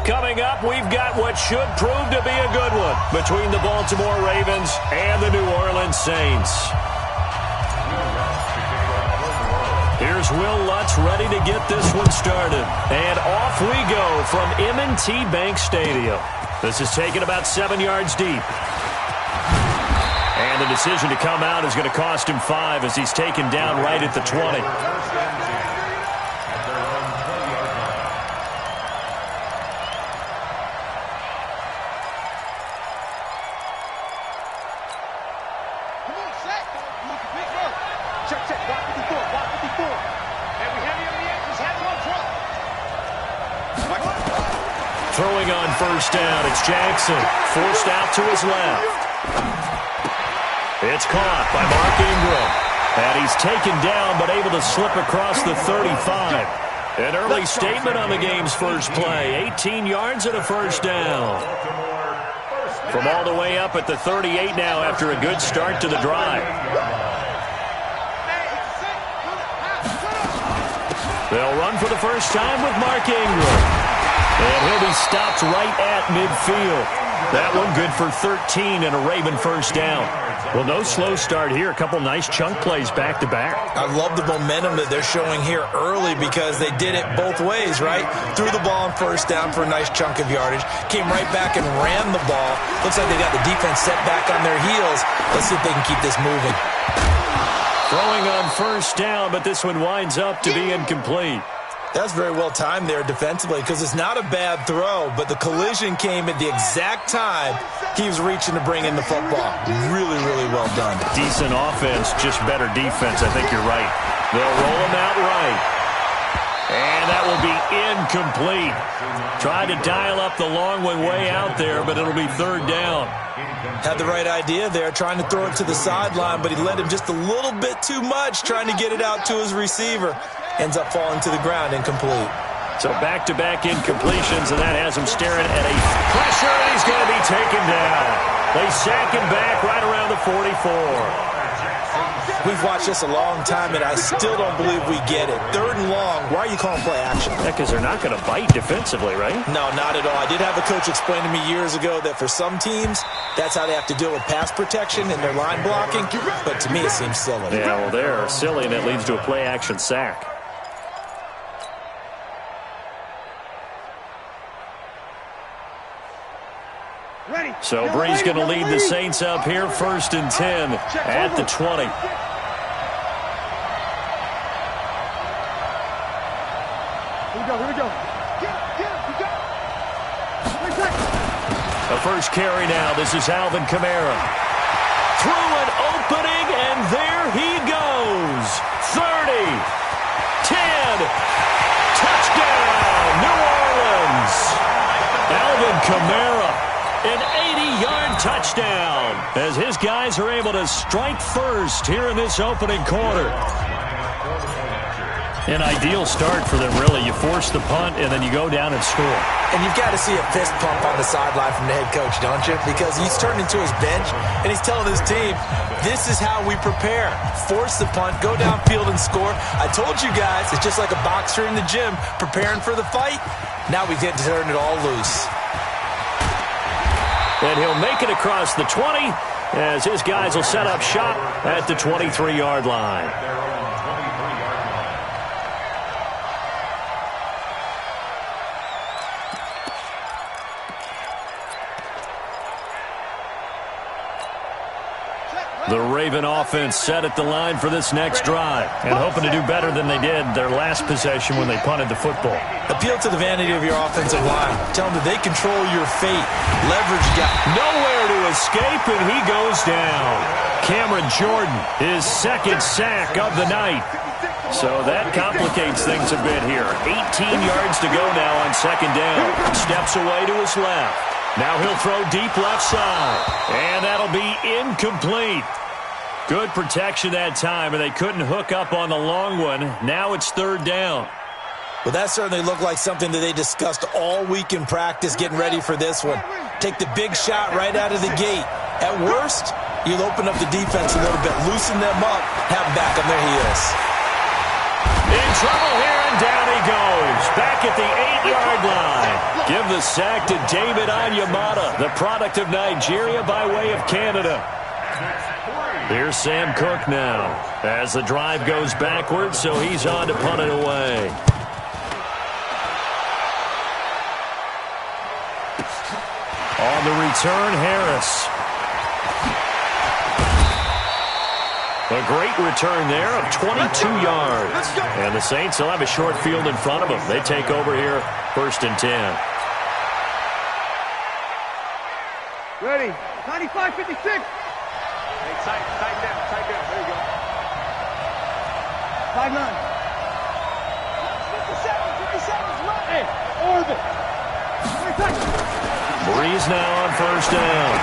Coming up, we've got what should prove to be a good one between the Baltimore Ravens and the New Orleans Saints. Here's Will Lutz ready to get this one started. And off we go from M&T Bank Stadium. This is taken about 7 yards deep. And the decision to come out is going to cost him 5 as he's taken down right at the 20. Throwing on first down, it's Jackson. Forced out to his left. It's caught by Mark Ingram. And he's taken down but able to slip across the 35. An early statement on the game's first play. 18 yards and a first down. From all the way up at the 38 now after a good start to the drive. They'll run for the first time with Mark Ingram. And he'll be stopped right at midfield. That one good for 13 and a Raven first down. Well, no slow start here. A couple nice chunk plays back-to-back. I love the momentum that they're showing here early because they did it both ways, right? Threw the ball on first down for a nice chunk of yardage. Came right back and ran the ball. Looks like they got the defense set back on their heels. Let's see if they can keep this moving. Throwing on first down, but this one winds up to be incomplete. That's very well timed there defensively because it's not a bad throw, but the collision came at the exact time he was reaching to bring in the football. Really, really well done. Decent offense, just better defense. I think you're right. They'll roll him out right. And that will be incomplete. Tried to dial up the long one way out there, but it'll be third down. Had the right idea there, trying to throw it to the sideline, but he led him just a little bit too much, trying to get it out to his receiver. Ends up falling to the ground, incomplete. So back-to-back incompletions, and that has him staring at a pressure, and he's going to be taken down. They sack him back right around the 44. We've watched this a long time, and I still don't believe we get it. Third and long, why are you calling play action? Yeah, because they're not going to bite defensively, right? No, not at all. I did have a coach explain to me years ago that for some teams, that's how they have to deal with pass protection and their line blocking, but to me it seems silly. Yeah, well, they're silly, and it leads to a play action sack. So Bree's going to lead the Saints up here, 1st and 10 at the 20. Here we go. The first carry now. This is Alvin Kamara. Through an opening, and there he goes. 30, 10, touchdown, New Orleans. Alvin Kamara. An 80-yard touchdown as his guys are able to strike first here in this opening quarter. An ideal start for them, really. You force the punt, and then you go down and score. And you've got to see a fist pump on the sideline from the head coach, don't you? Because he's turned into his bench, and he's telling his team, this is how we prepare. Force the punt, go downfield and score. I told you guys, it's just like a boxer in the gym preparing for the fight. Now we get to turn it all loose. And he'll make it across the 20 as his guys will set up shop at the 23-yard line. The Raven offense set at the line for this next drive and hoping to do better than they did their last possession when they punted the football. Appeal to the vanity of your offensive line. Tell them that they control your fate. Leverage guy. Nowhere to escape, and he goes down. Cameron Jordan, his second sack of the night. So that complicates things a bit here. 18 yards to go now on second down. Steps away to his left. Now he'll throw deep left side. And that'll be incomplete. Good protection that time, and they couldn't hook up on the long one. Now it's third down. Well, that certainly looked like something that they discussed all week in practice getting ready for this one. Take the big shot right out of the gate. At worst, you'll open up the defense a little bit, loosen them up, have them back on their heels. in trouble here, and down he goes. Back at the 8-yard line. Give the sack to David Onyemata, the product of Nigeria by way of Canada. Here's Sam Cook now as the drive goes backwards, so he's on to punt it away. On the return, Harris. A great return there of 22 yards. And the Saints will have a short field in front of them. They take over here, 1st and 10. Ready. 95, 56. Hey, tight down. There you go. 5-9. 57's right. Hey, orbit. Breeze now on 1st down.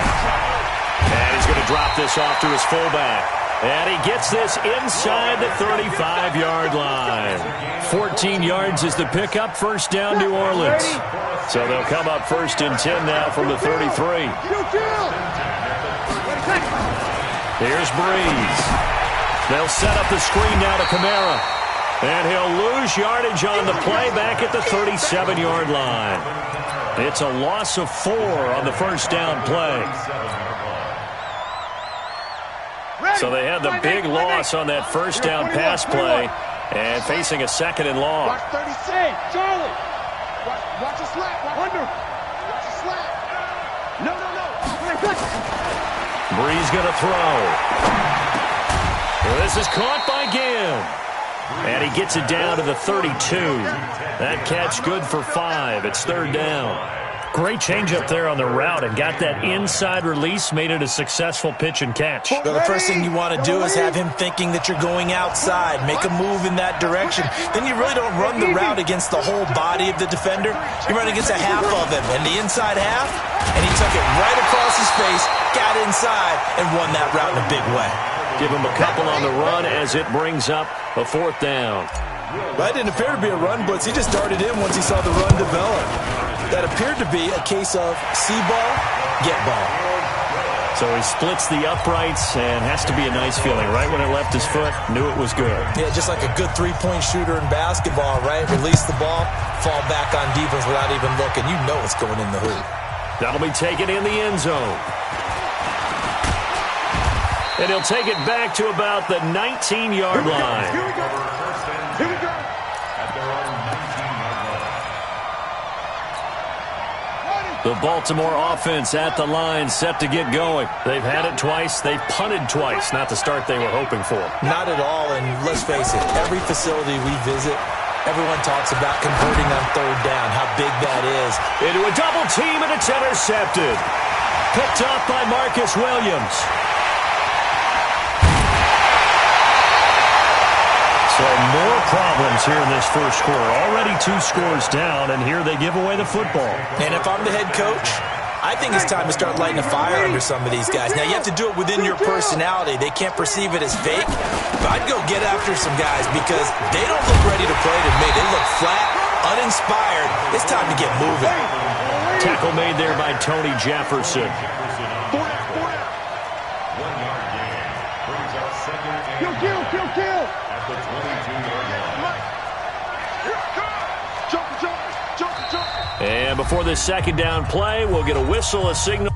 And he's going to drop this off to his fullback. And he gets this inside the 35-yard line. 14 yards is the pickup. 1st down, New Orleans. So they'll come up 1st and 10 now from the 33. Here's Breeze. They'll set up the screen now to Kamara. And he'll lose yardage on the play back at the 37-yard line. It's a loss of 4 on the 1st down play. So they had the big loss on that 1st down pass play and facing a 2nd and long. Watch 36. Charlie. Watch a slap. Watch a slap. No. Breeze going to throw. Well, this is caught by Ginn. And he gets it down to the 32. That catch good for 5. It's 3rd down. Great change up there on the route and got that inside release, made it a successful pitch and catch. Well, the first thing you want to do is have him thinking that you're going outside. Make a move in that direction. Then you really don't run the route against the whole body of the defender. You run against a half of him, and the inside half, and he took it right across his face, got inside, and won that route in a big way. Give him a couple on the run as it brings up a 4th down. That didn't appear to be a run blitz. He just darted in once he saw the run develop. That appeared to be a case of see ball, get ball. So he splits the uprights and has to be a nice feeling. Right when it left his foot, knew it was good. Yeah, just like a good three-point shooter in basketball, right? Release the ball, fall back on defense without even looking. You know it's going in the hoop. That'll be taken in the end zone. And he'll take it back to about the 19-yard line. Here we go. The Baltimore offense at the line, set to get going. They've had it twice. They've punted twice. Not the start they were hoping for. Not at all, and let's face it, every facility we visit, everyone talks about converting on 3rd down, how big that is. Into a double team, and it's intercepted. Picked up by Marcus Williams. So more problems here in this first quarter. Already 2 scores down, and here they give away the football. And if I'm the head coach, I think it's time to start lighting a fire under some of these guys. Now, you have to do it within your personality. They can't perceive it as fake. But I'd go get after some guys because they don't look ready to play to me. They look flat, uninspired. It's time to get moving. Tackle made there by Tony Jefferson. Kill. And before this 2nd down play, we'll get a whistle, a signal.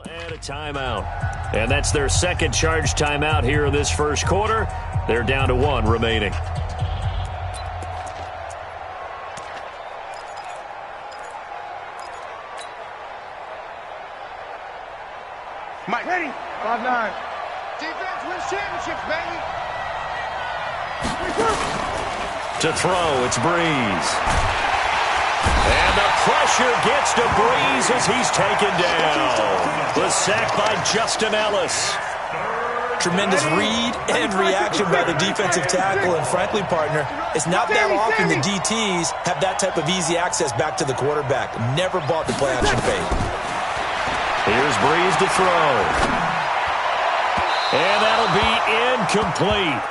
And a timeout. And that's their 2nd charge timeout here in this first quarter. They're down to 1 remaining. Mike, ready? 5-9. Defense wins championships, baby. To throw, it's Breeze. And the pressure gets to Breeze as he's taken down. The sack by Justin Ellis. Tremendous read and reaction by the defensive tackle. And frankly, partner, it's not that often the DTs have that type of easy access back to the quarterback. Never bought the play action fade. Here's Breeze to throw. And that'll be incomplete.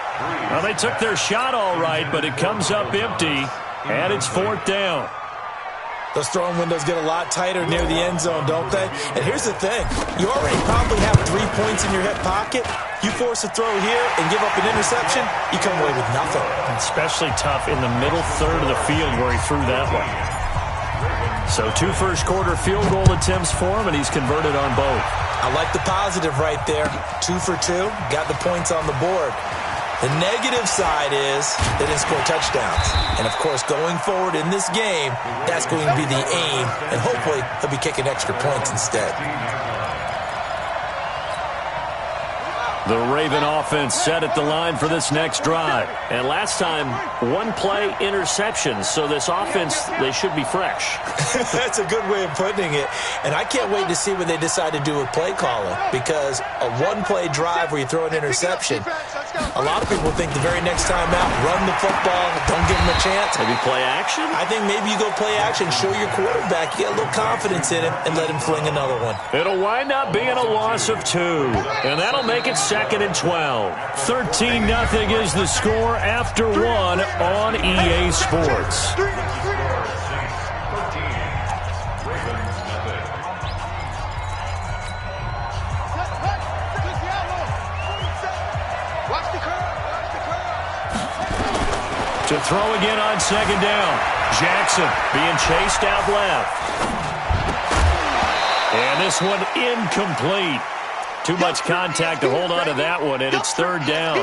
Well, they took their shot all right, but it comes up empty, and it's 4th down. Those throwing windows get a lot tighter near the end zone, don't they? And here's the thing. You already probably have 3 points in your hip pocket. You force a throw here and give up an interception, you come away with nothing. Especially tough in the middle third of the field where he threw that one. So 2 first-quarter field goal attempts for him, and he's converted on both. I like the positive right there. 2 for 2, got the points on the board. The negative side is they didn't score touchdowns. And, of course, going forward in this game, that's going to be the aim, and hopefully he'll be kicking extra points instead. The Raven offense set at the line for this next drive. And last time, 1-play interception. So this offense, they should be fresh. That's a good way of putting it. And I can't wait to see what they decide to do with play calling. Because a 1-play drive where you throw an interception, a lot of people think the very next time out, run the football, don't give them a chance. Maybe play action? I think maybe you go play action, show your quarterback, you get a little confidence in him, and let him fling another one. It'll wind up being a loss of 2. And that'll make it 2nd and 12. 13-0 is the score after 1 on EA Sports. To throw again on 2nd down. Jackson being chased out left. And this one incomplete. Too much contact to hold on to that one, and it's 3rd down.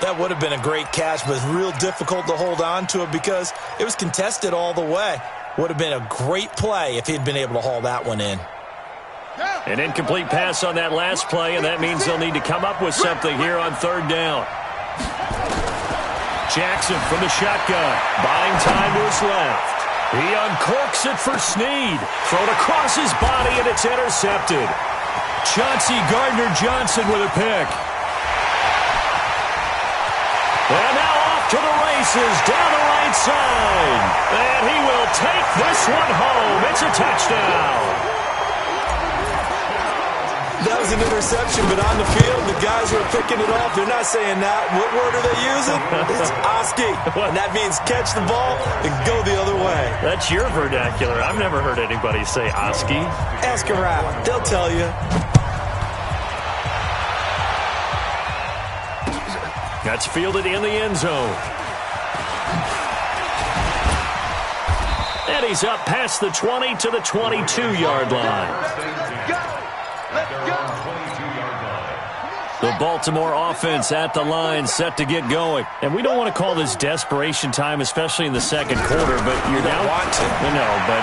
That would have been a great catch, but it's real difficult to hold on to it because it was contested all the way. Would have been a great play if he'd been able to haul that one in. An incomplete pass on that last play, and that means they'll need to come up with something here on 3rd down. Jackson from the shotgun, buying time to his left. He uncorks it for Snead. Thrown across his body, and it's intercepted. Chauncey Gardner-Johnson with a pick. And now off to the races down the right side. And he will take this one home. It's a touchdown. That was an interception, but on the field, the guys who are picking it off, they're not saying that. What word are they using? It's Oski. And that means catch the ball and go the other way. That's your vernacular. I've never heard anybody say Oski. Ask around. They'll tell you. That's fielded in the end zone. And he's up past the 20 to the 22-yard line. The Baltimore offense at the line, set to get going. And we don't want to call this desperation time, especially in the 2nd quarter, but you're down. Want to. No, but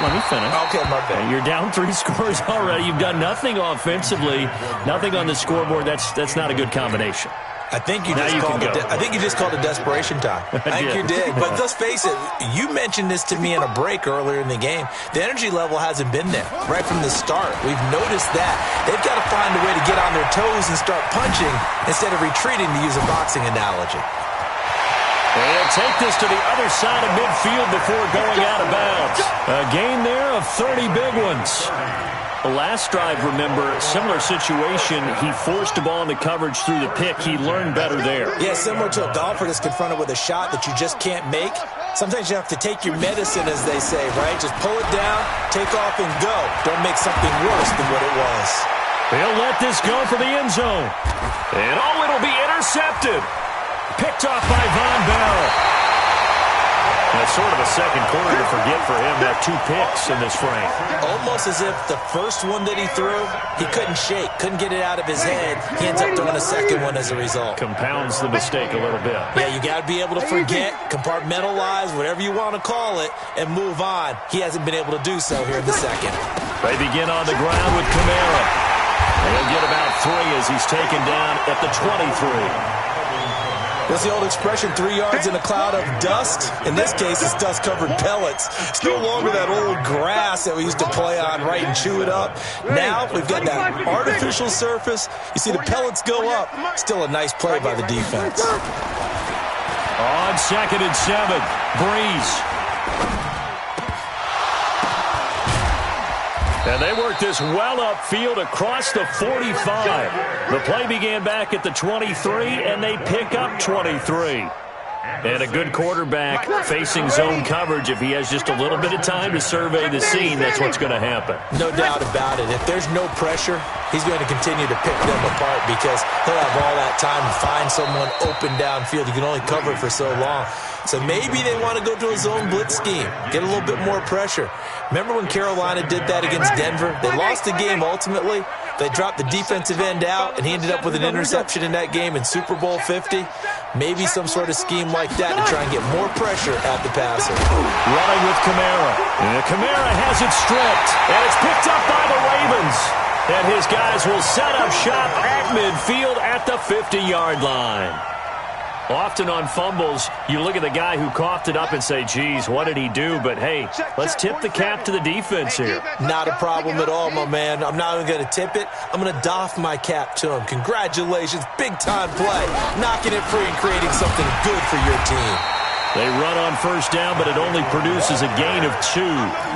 let me finish. Okay, my bad. You're down 3 scores already. You've done nothing offensively, nothing on the scoreboard. That's not a good combination. I think you just called it desperation time. I think you did. But let's face it, you mentioned this to me in a break earlier in the game. The energy level hasn't been there right from the start. We've noticed that. They've got to find a way to get on their toes and start punching instead of retreating, to use a boxing analogy. They'll take this to the other side of midfield before going out of bounds. A gain there of 30 big ones. The last drive, remember, similar situation. He forced the ball into coverage through the pick. He learned better there. Yeah, similar to a golfer that's confronted with a shot that you just can't make. Sometimes you have to take your medicine, as they say, right? Just pull it down, take off, and go. Don't make something worse than what it was. They'll let this go for the end zone. And it'll be intercepted. Picked off by Von Bell. That's sort of a 2nd quarter to forget for him. That 2 picks in this frame. Almost as if the first one that he threw, he couldn't shake, couldn't get it out of his head. He ends up throwing a 2nd one as a result. Compounds the mistake a little bit. Yeah, you got to be able to forget, compartmentalize, whatever you want to call it, and move on. He hasn't been able to do so here in the 2nd. They begin on the ground with Kamara. He'll get about 3 as he's taken down at the 23. That's the old expression, 3 yards in a cloud of dust. In this case, it's dust-covered pellets. It's no longer that old grass that we used to play on, right, and chew it up. Now we've got that artificial surface. You see the pellets go up. Still a nice play by the defense. On 2nd and 7, Breeze. And they worked this well upfield across the 45. The play began back at the 23, and they pick up 23. And a good quarterback facing zone coverage. If he has just a little bit of time to survey the scene, that's what's going to happen. No doubt about it. If there's no pressure, he's going to continue to pick them apart because he'll have all that time to find someone open downfield. You can only cover it for so long. So maybe they want to go to a zone blitz scheme, get a little bit more pressure. Remember when Carolina did that against Denver? They lost the game ultimately. They dropped the defensive end out, and he ended up with an interception in that game in Super Bowl 50. Maybe some sort of scheme like that to try and get more pressure at the passer. Running with Kamara. And Kamara has it stripped, and it's picked up by the Ravens. And his guys will set up shop at midfield at the 50-yard line. Often on fumbles, you look at the guy who coughed it up and say, geez, what did he do? But, hey, let's tip the cap to the defense here. Not a problem at all, my man. I'm not even going to tip it. I'm going to doff my cap to him. Congratulations. Big-time play. Knocking it free and creating something good for your team. They run on first down, but it only produces a gain of 2.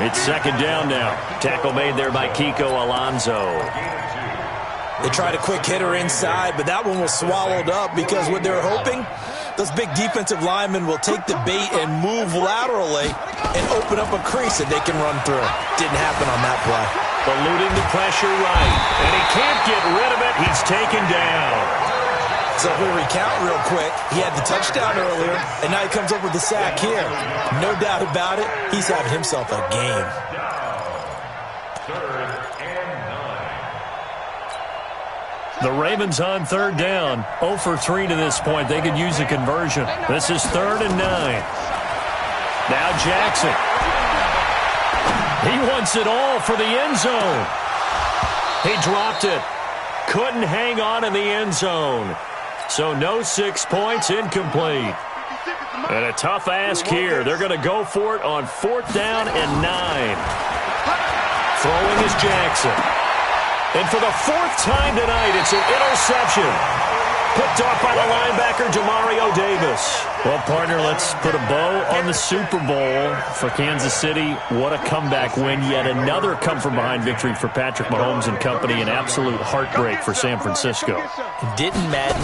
It's second down now. Tackle made there by Kiko Alonso. They tried a quick hitter inside, but that one was swallowed up because what they're hoping, those big defensive linemen will take the bait and move laterally and open up a crease that they can run through. Didn't happen on that play. Eluding the pressure right, and he can't get rid of it. He's taken down. So if we recount real quick, he had the touchdown earlier, and now he comes up with the sack here. No doubt about it, he's having himself a game. The Ravens on third down, 0 for 3 to this point. They could use a conversion. This is 3rd and 9. Now Jackson. He wants it all for the end zone. He dropped it. Couldn't hang on in the end zone. So no 6 points, incomplete. And a tough ask here. They're going to go for it on 4th down and 9. Throwing is Jackson. And for the 4th time tonight, it's an interception. Picked off by the linebacker, Demario Davis. Well, partner, let's put a bow on the Super Bowl for Kansas City. What a comeback win. Yet another come-from-behind victory for Patrick Mahomes and company. An absolute heartbreak for San Francisco. Didn't Madden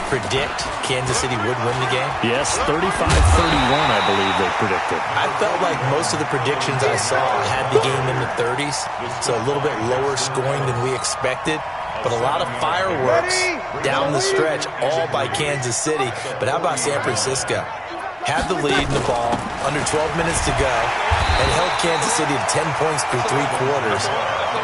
predict Kansas City would win the game? Yes, 35-31, I believe they predicted. I felt like most of the predictions I saw had the game in the 30s, so a little bit lower scoring than we expected. But a lot of fireworks down the stretch, all by Kansas City. But how about San Francisco? Had the lead in the ball, under 12 minutes to go, and held Kansas City to 10 points through 3 quarters.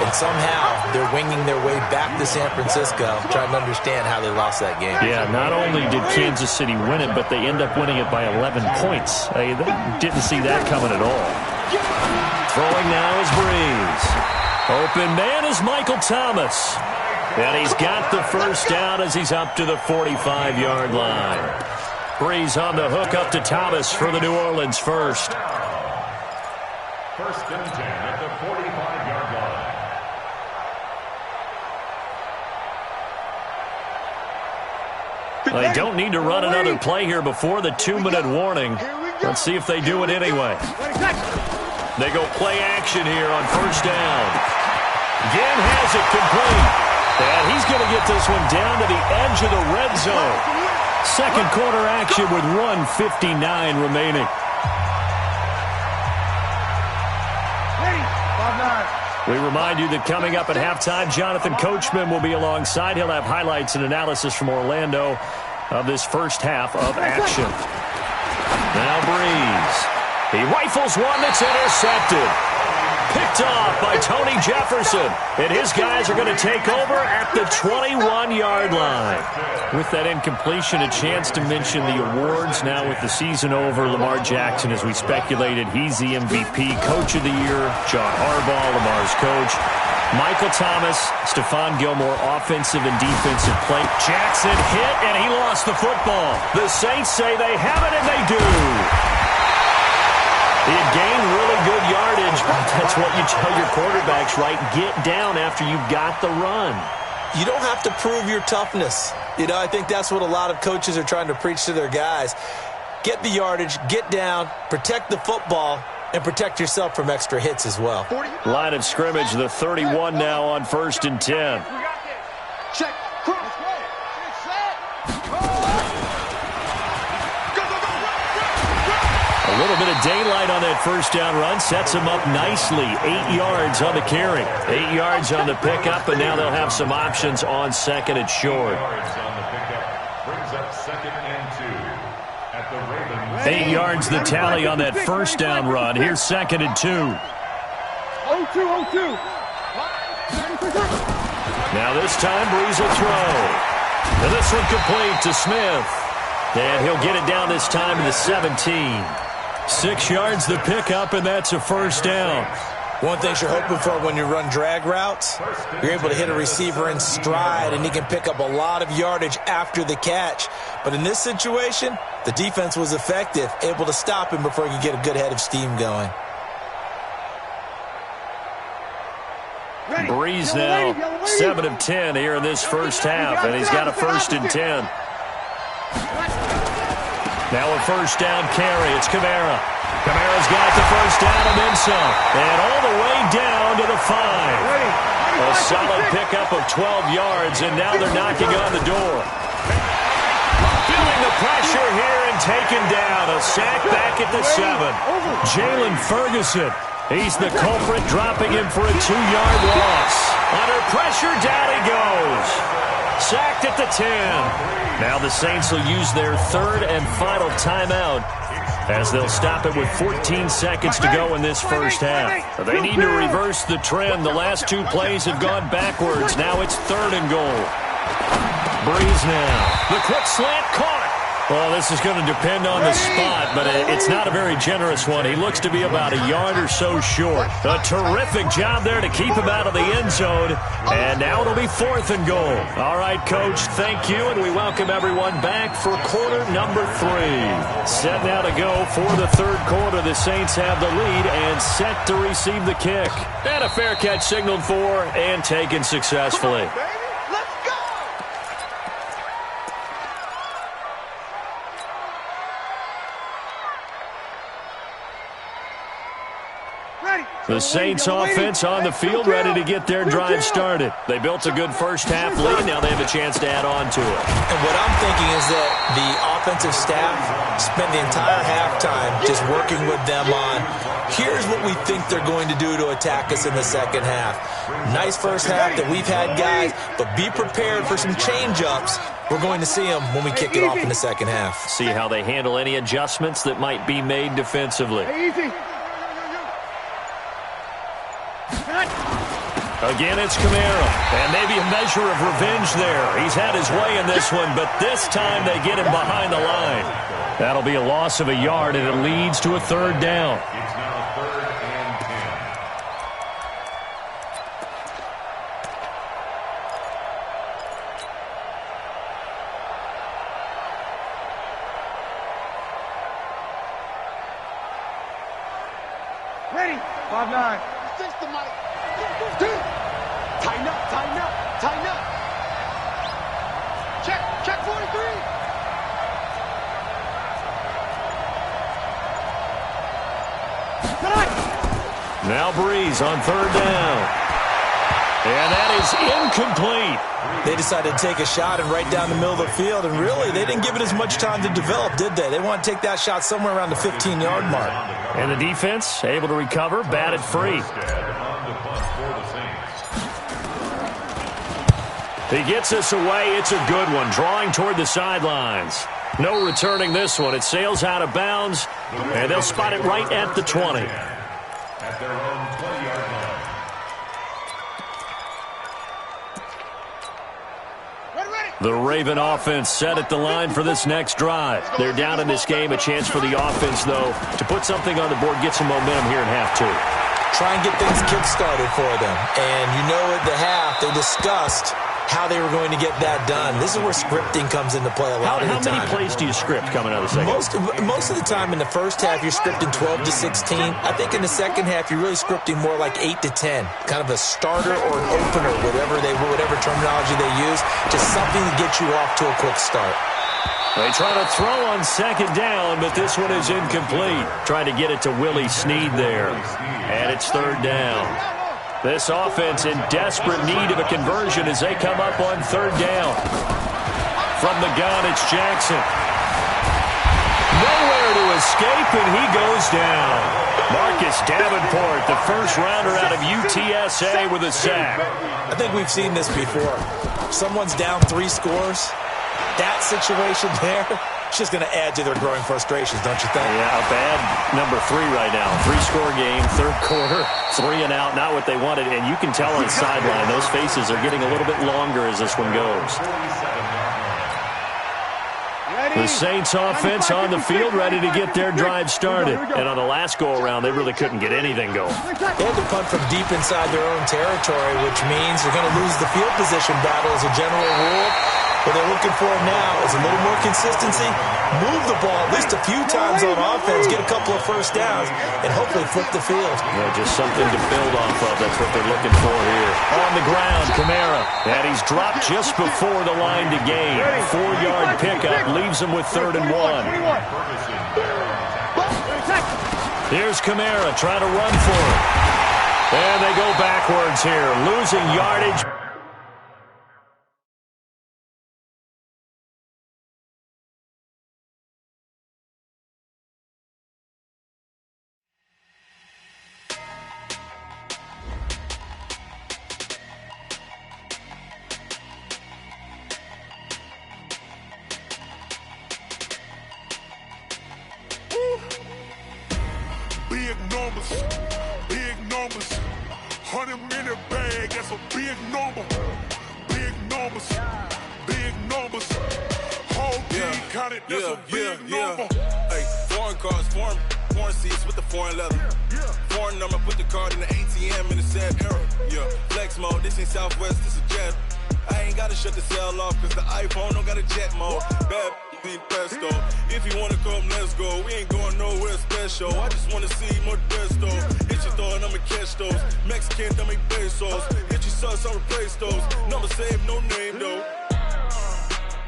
And somehow they're winging their way back to San Francisco, trying to understand how they lost that game. Yeah, not only did Kansas City win it, but they end up winning it by 11 points. They didn't see that coming at all. Throwing now is Breeze. Open man is Michael Thomas. And he's got the first down as he's up to the 45-yard line. Breeze on the hook up to Thomas for the New Orleans first. First and 10 at the 45-yard line. They don't need to run another play here before the 2-minute warning. Let's see if they do it anyway. They go play action here on first down. Again has it complete. And he's going to get this one down to the edge of the red zone. Second quarter action with 1:59 remaining. We remind you that coming up at halftime, Jonathan Coachman will be alongside. He'll have highlights and analysis from Orlando of this first half of action. Now Breeze. He rifles one that's intercepted. Picked off by Tony Jefferson. And his guys are going to take over at the 21-yard line. With that incompletion, a chance to mention the awards. Now with the season over, Lamar Jackson, as we speculated, he's the MVP, Coach of the Year. John Harbaugh, Lamar's coach. Michael Thomas, Stephon Gilmore, offensive and defensive play. Jackson hit, and he lost the football. The Saints say they have it, and they do. He had gained really good yardage. That's what you tell your quarterbacks, right? Get down after you got the run. You don't have to prove your toughness. You know, I think that's what a lot of coaches are trying to preach to their guys. Get the yardage, get down, protect the football, and protect yourself from extra hits as well. Line of scrimmage, the 31 now on 1st and 10. Check. Cross. A little bit of daylight on that first down run sets them up nicely. 8 yards on the carry. 8 yards on the pickup, and now they'll have some options on 2nd and short. 8 yards the tally on that first down run. Here's 2nd and 2. 0-2. Now this time, Breeze will throw. And this one complete to Smith. And he'll get it down this time to the 17. 6 yards the pickup, and that's a first down. One thing you're hoping for when you run drag routes, you're able to hit a receiver in stride, and he can pick up a lot of yardage after the catch. But in this situation, the defense was effective, able to stop him before he could get a good head of steam going. Breeze now 7 of 10 here in this first half, and he's got a 1st and 10. Now a first down carry. It's Kamara. Kamara's got the first down and then some. And all the way down to the 5. A solid pickup of 12 yards, and now they're knocking on the door. Feeling the pressure here and taken down. A sack back at the 7. Jalen Ferguson. He's the culprit, dropping him for a 2-yard loss. Under pressure, down he goes. Sacked at the 10. Now the Saints will use their 3rd and final timeout as they'll stop it with 14 seconds to go in this first half. They need to reverse the trend. The last 2 plays have gone backwards. Now it's 3rd and goal. Breeze now. The quick slant caught. Well, this is going to depend on the spot, but it's not a very generous one. He looks to be about a yard or so short. A terrific job there to keep him out of the end zone. And now it'll be 4th and goal. All right, Coach, thank you, and we welcome everyone back for quarter number 3. Set now to go for the 3rd quarter. The Saints have the lead and set to receive the kick. And a fair catch signaled for and taken successfully. The Saints offense on the field, ready to get their drive started. They built a good first half lead. Now they have a chance to add on to it. And what I'm thinking is that the offensive staff spent the entire halftime just working with them on, here's what we think they're going to do to attack us in the second half. Nice first half that we've had, guys, but be prepared for some change-ups. We're going to see them when we kick it off in the second half. See how they handle any adjustments that might be made defensively. Again, it's Kamara, and maybe a measure of revenge there. He's had his way in this one, but this time they get him behind the line. That'll be a loss of a yard, and it leads to a 3rd down. It's now 3rd and 10. Ready? 5-9. 6 to Mike. Tighten up, tighten up, tighten up. Check 43. Now Breeze on 3rd down. And that is incomplete. They decided to take a shot and right down the middle of the field, and really, they didn't give it as much time to develop, did they? They want to take that shot somewhere around the 15-yard mark. And the defense able to recover, batted free. He gets us away. It's a good one, drawing toward the sidelines. No returning this one. It sails out of bounds, and they'll spot it right at the 20. At their own 20-yard line. The Raven offense set at the line for this next drive. They're down in this game. A chance for the offense, though, to put something on the board, get some momentum here in half 2. Try and get things kick-started for them. And you know at the half, they discussed how they were going to get that done. This is where scripting comes into play a lot of the time. How many plays do you script coming out of the second? Most of the time in the first half, you're scripting 12 to 16. I think in the second half, you're really scripting more like 8 to 10. Kind of a starter or an opener, whatever terminology they use. Just something to get you off to a quick start. They try to throw on second down, but this one is incomplete. Trying to get it to Willie Snead there. And it's third down. This offense in desperate need of a conversion as they come up on third down. From the gun, it's Jackson. Nowhere to escape, and he goes down. Marcus Davenport, the first rounder out of UTSA with a sack. I think we've seen this before. Someone's down 3 scores. That situation there, it's just going to add to their growing frustrations, don't you think? Yeah, a bad number 3 right now. 3-score game, third quarter, 3 and out, not what they wanted. And you can tell on the sideline, those faces are getting a little bit longer as this one goes. The Saints offense on the field, ready to get their drive started. And on the last go-around, they really couldn't get anything going. They had to punt from deep inside their own territory, which means they're going to lose the field position battle as a general rule. What they're looking for now is a little more consistency, move the ball at least a few times on offense, get a couple of first downs, and hopefully flip the field. Yeah, just something to build off of. That's what they're looking for here. On the ground, Kamara. And he's dropped just before the line to gain. 4-yard pickup leaves him with 3rd and 1. Here's Kamara trying to run for it. And they go backwards here, losing yardage. Big numbers, 100-minute bag, that's a big number. Big numbers, whole team counted, that's a big number. Hey, foreign cars, foreign seats with the foreign leather. Foreign number, put the card in the ATM in the sad era. Yeah, flex mode, this ain't Southwest, this is jet. I ain't gotta shut the cell off, cause the iPhone don't got a jet mode. Bad pesto. If you wanna come, let's go. We ain't going nowhere special. I just wanna see more desto. Hit your thought, I'ma catch those. Mexican, don't make pesos. Hit your sus, I'll replace those. Number saved, no name though.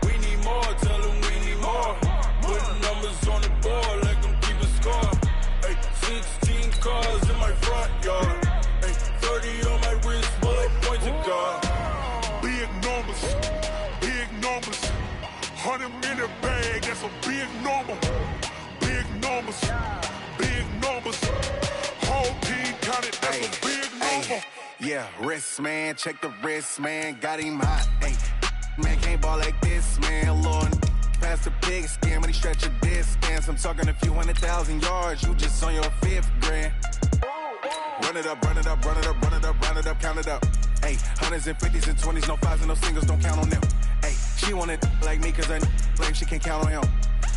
We need more, tell them we need more. Putting numbers on the board, like them keep a score. Hey, 16 cars in my front yard. Hey, 30 on my wrist, bullet point to God. Big numbers, 100-minute bag, that's a big number. Big numbers, whole team counted, that's a big number. Yeah, wrist man, check the wrist man, got him hot. Ay, man can't ball like this, man. Lord, past the pig skin, when he stretch a distance. I'm talking a few 100,000 yards, you just on your 5th grand. Run it up, count it up. Ay, 100s and 50s and 20s, no 5s and no singles, don't count on them. Ay, she want it like me, cause I claim she can't count on him.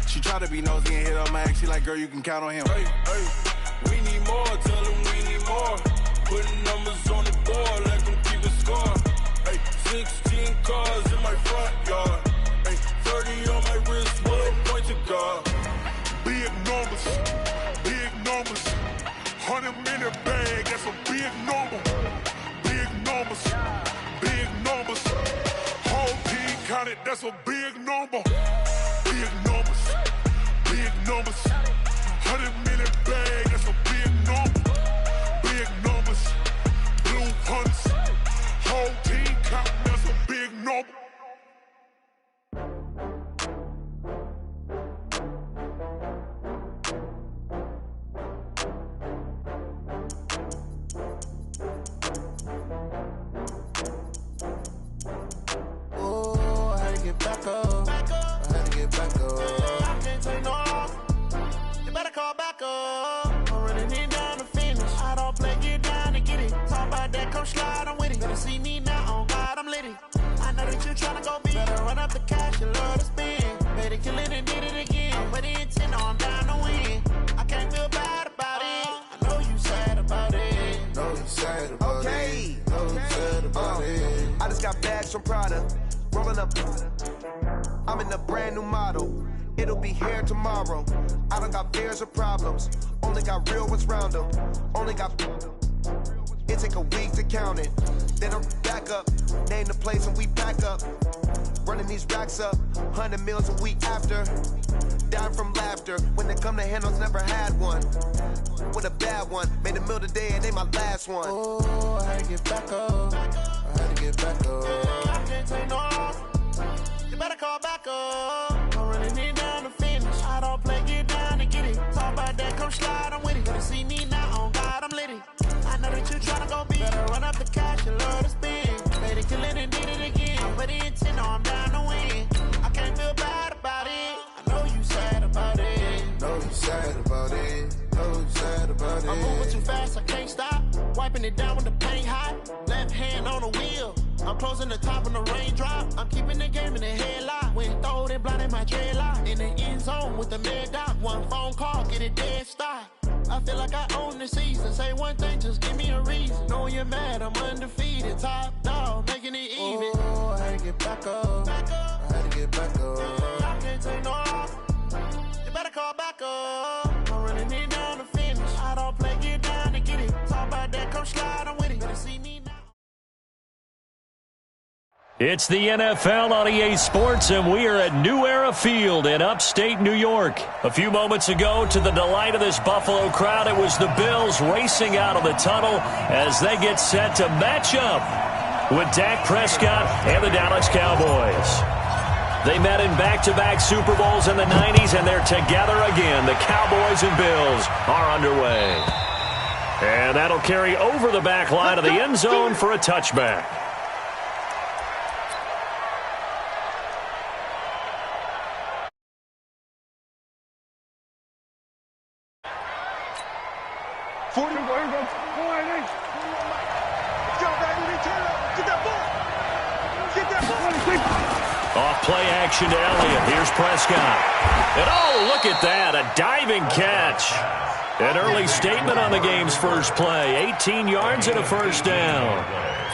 She try to be nosy and hit on my ex, she like, girl, you can count on him. Hey, we need more, tell them we need more. Putting numbers on the board, like them keep a score. Hey, 16 cars in my front yard. Hey, 30 on my wrist, bullet point to God. Big numbers, 100-minute bag, that's a big number. Big numbers, whole team counted, that's a big number. Big numbers, 100-minute bag, that's a big number. Big numbers, blue hunts, whole team counting, that's a big number. Slide, I'm with it. Better see me now, on God, I'm litty. I know that you tryna go big. Better run up the cash, you love to spend. Better kill it and did it again. I'm with the intent, no, I'm down to win. I can't feel bad about it. I know you sad about it. Know you sad about it. Know you sad about it. I just got bags from Prada. Rolling up. I'm in a brand new model. It'll be here tomorrow. I don't got fears or problems. Only got real ones round them. Only got... It take a week to count it. Then I'm back up. Name the place and we back up. Running these racks up, 100 meals a week after. Dying from laughter. When they come to handles, never had one. With a bad one. Made a meal today and they my last one. Oh, I had to get back up. I had to get back up. I can't take no loss. You better call back up. I'm running it down to finish. I don't play, get down to get it. Talk about that, come slide, I'm with it. Better see me now, on God, I'm lit it. I know that you tryna go big. Better run up the cash, you love to spend. Made it, kill it, and did it again. But the intent, no, I'm down to win. I can't feel bad about it. I know you sad about it. Know you sad about it. Know you sad about it. I'm moving too fast, I can't stop. Wiping it down with the paint hot. Left hand on the wheel. I'm closing the top when the raindrop. I'm keeping the game in the headlock. When throwed and blinded my dreadlock. In the end zone with the mad dot. One phone call, get it dead stop. I feel like I own the season. Say one thing, just give me a reason. Knowing you're mad, I'm undefeated. Top dog, making it even. Oh, I had to get back up. I had to get back up. I can't take no loss. You better call back up. I'm running it down to finish. I don't play, get down to get it. Talk about that, come slide, I'm with it. Better see me now. It's the NFL on EA Sports, and we are at New Era Field in upstate New York. A few moments ago, to the delight of this Buffalo crowd, it was the Bills racing out of the tunnel as they get set to match up with Dak Prescott and the Dallas Cowboys. They met in back-to-back Super Bowls in the 90s, and they're together again. The Cowboys and Bills are underway. And that'll carry over the back line of the end zone for a touchback. Off play action to Elliott. Here's Prescott. And oh, look at that. A diving catch. An early statement on the game's first play. 18 yards and a first down.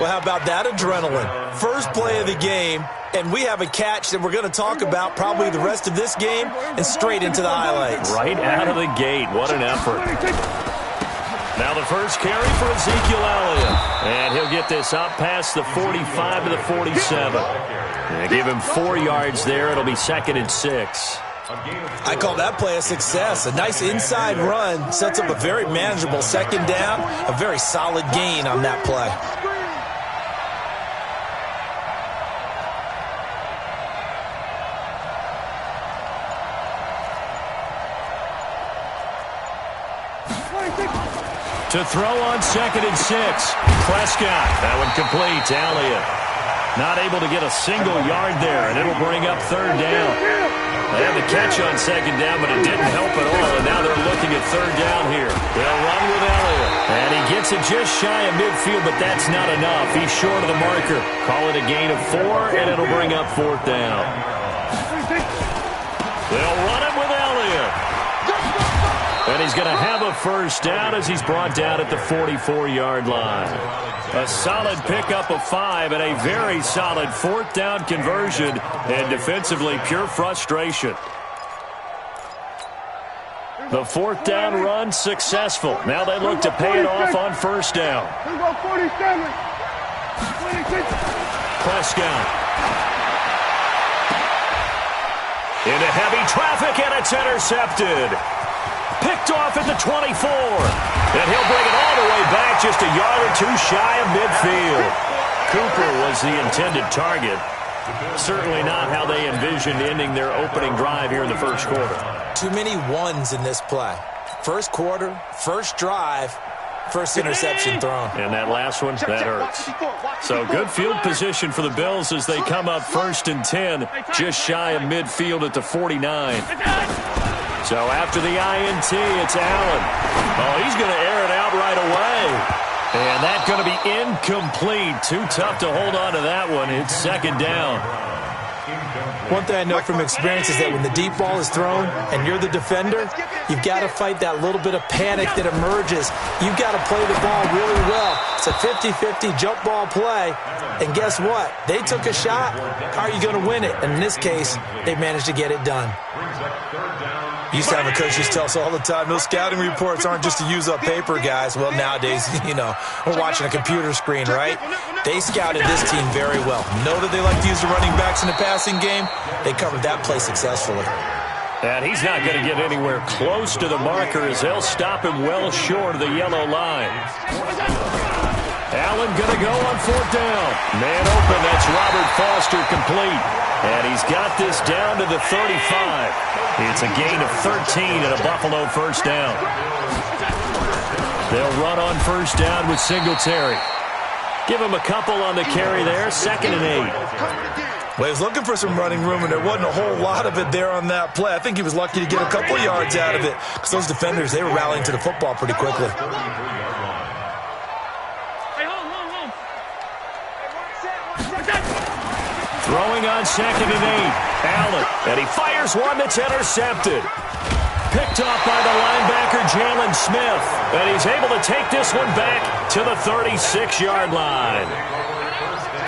Well, how about that adrenaline? First play of the game, and we have a catch that we're going to talk about probably the rest of this game and straight into the highlights. Right out of the gate. What an effort. Now the first carry for Ezekiel Elliott. And he'll get this up past the 45 to the 47. And give him 4 yards there. It'll be 2nd and 6. I call that play a success. A nice inside run sets up a very manageable second down. A very solid gain on that play. To throw on 2nd and 6. Prescott. That one complete to Elliott. Not able to get a single yard there, and it'll bring up 3rd down. They had the catch on 2nd down, but it didn't help at all, and now they're looking at 3rd down here. They'll run with Elliott. And he gets it just shy of midfield, but that's not enough. He's short of the marker. Call it a gain of 4, and it'll bring up 4th down. They'll run it with Elliott. And he's going to have a first down as he's brought down at the 44-yard line. A solid pickup of 5 and a very solid 4th down conversion, and defensively pure frustration. The 4th down run successful. Now they look to pay it off on 1st down. Prescott. Into heavy traffic, and it's intercepted. Picked off at the 24. And he'll bring it all the way back just a yard or 2 shy of midfield. Cooper was the intended target. Certainly not how they envisioned ending their opening drive here in the first quarter. Too many ones in this play. First quarter, first drive, first interception thrown. And that last one, that hurts. So good field position for the Bills as they come up 1st and 10, just shy of midfield at the 49. So after the INT, it's Allen. Oh, he's going to air it out right away. And that's going to be incomplete. Too tough to hold on to that one. It's 2nd down. One thing I know from experience is that when the deep ball is thrown and you're the defender, You've got to fight that little bit of panic that emerges. You've got to play the ball really well. It's a 50-50 jump ball play. And guess what? They took a shot. How are you going to win it? And in this case, they managed to get it done. Used to have a coach just tell us all the time, those scouting reports aren't just to use up paper, guys. Well, nowadays, we're watching a computer screen, right? They scouted this team very well. Know that they like to use the running backs in the passing game. They covered that play successfully. And he's not going to get anywhere close to the marker as they'll stop him well short of the yellow line. Allen going to go on 4th down. Man open, that's Robert Foster complete. And he's got this down to the 35. It's a gain of 13 and a Buffalo first down. They'll run on first down with Singletary. Give him a couple on the carry there, 2nd and 8. Well, he was looking for some running room, and there wasn't a whole lot of it there on that play. I think he was lucky to get a couple yards out of it because those defenders, they were rallying to the football pretty quickly. Throwing on 2nd and 8. Allen, and he fires one that's intercepted. Picked off by the linebacker, Jalen Smith. And he's able to take this one back to the 36-yard line.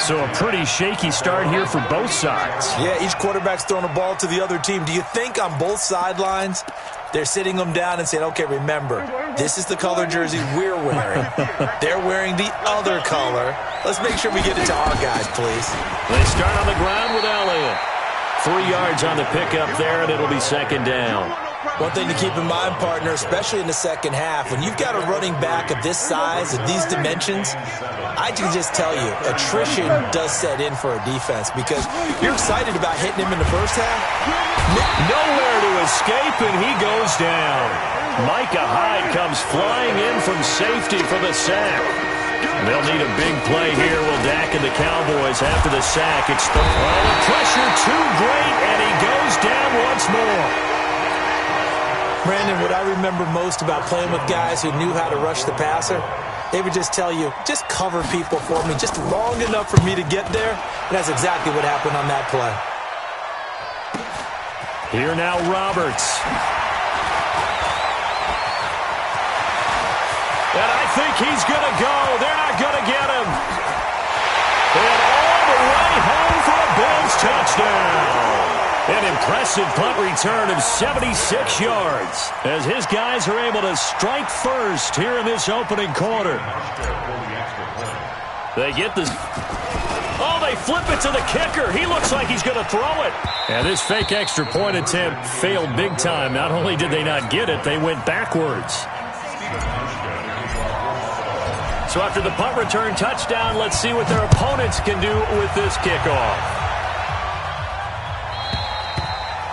So a pretty shaky start here for both sides. Yeah, each quarterback's throwing a ball to the other team. Do you think on both sidelines they're sitting them down and saying, okay, remember, this is the color jersey we're wearing. They're wearing the other color. Let's make sure we get it to our guys, please. They start on the ground with Elliott. 3 yards on the pickup there, and it'll be 2nd down. One thing to keep in mind, partner, especially in the second half, when you've got a running back of this size, of these dimensions, I can just tell you, attrition does set in for a defense because you're excited about hitting him in the first half. Nowhere to escape, and he goes down. Micah Hyde comes flying in from safety for the sack. They'll need a big play here. Will Dak and the Cowboys after the sack. It's the pressure too great, and he goes down once more. Brandon, what I remember most about playing with guys who knew how to rush the passer, they would just tell you, just cover people for me, just long enough for me to get there. And that's exactly what happened on that play. Here now, Roberts. And I think he's going to go. They're not going to get him. And all the way home for a Bills touchdown. An impressive punt return of 76 yards as his guys are able to strike first here in this opening quarter. They get this. Oh, they flip it to the kicker. He looks like he's going to throw it. And this fake extra point attempt failed big time. Not only did they not get it, they went backwards. So after the punt return touchdown, let's see what their opponents can do with this kickoff.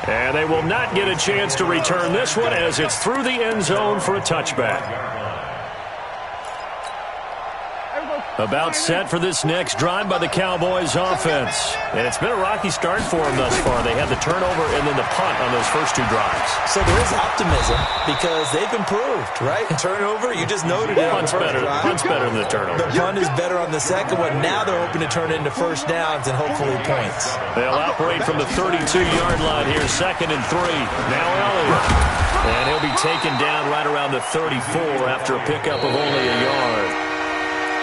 And they will not get a chance to return this one as it's through the end zone for a touchback. About set for this next drive by the Cowboys offense. And it's been a rocky start for them thus far. They had the turnover and then the punt on those first 2 drives. So there is optimism because they've improved, right? Turnover, you just noted it. Punt's better than the turnover. The punt is better on the second one. Now they're hoping to turn it into first downs and hopefully points. They'll operate from the 32-yard line here, 2nd and 3. Now Elliott. And he'll be taken down right around the 34 after a pickup of only a yard.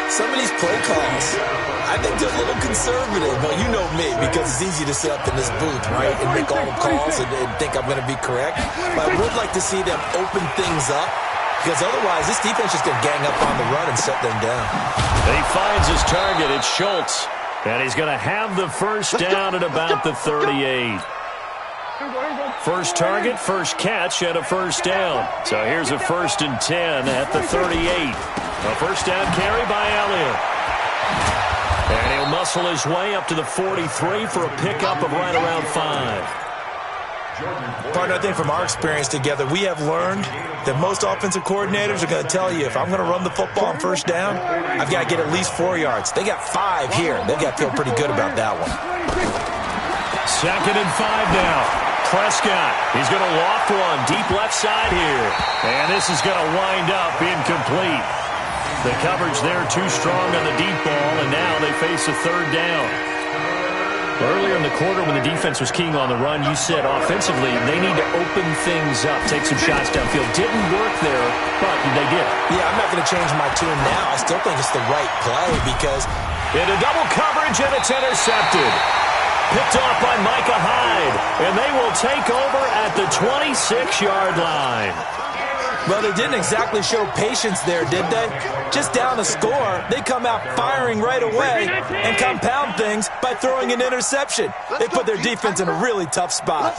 Some of these play calls, I think they're a little conservative. Well, you know me, because it's easy to sit up in this booth, right, and make all the calls and think I'm going to be correct. But I would like to see them open things up, because otherwise this defense is going to gang up on the run and shut them down. He finds his target. It's Schultz. And he's going to have the first down at about the 38. First target, first catch, and a first down. So here's a 1st and 10 at the 38. A first down carry by Elliott. And he'll muscle his way up to the 43 for a pickup of right around 5. Partner, I think from our experience together, we have learned that most offensive coordinators are going to tell you, if I'm going to run the football on first down, I've got to get at least 4 yards. They got 5 here. They've got to feel pretty good about that one. 2nd and 5 now. Prescott, he's going to loft one deep left side here. And this is going to wind up incomplete. The coverage there too strong on the deep ball, and now they face a 3rd down. Earlier in the quarter when the defense was keying on the run, you said offensively they need to open things up, take some shots downfield. Didn't work there, but they did. Yeah, I'm not going to change my tune now. I still think it's the right play because into double coverage, and it's intercepted. Picked off by Micah Hyde, and they will take over at the 26-yard line. Well, they didn't exactly show patience there, did they? Just down a score, they come out firing right away and compound things by throwing an interception. They put their defense in a really tough spot.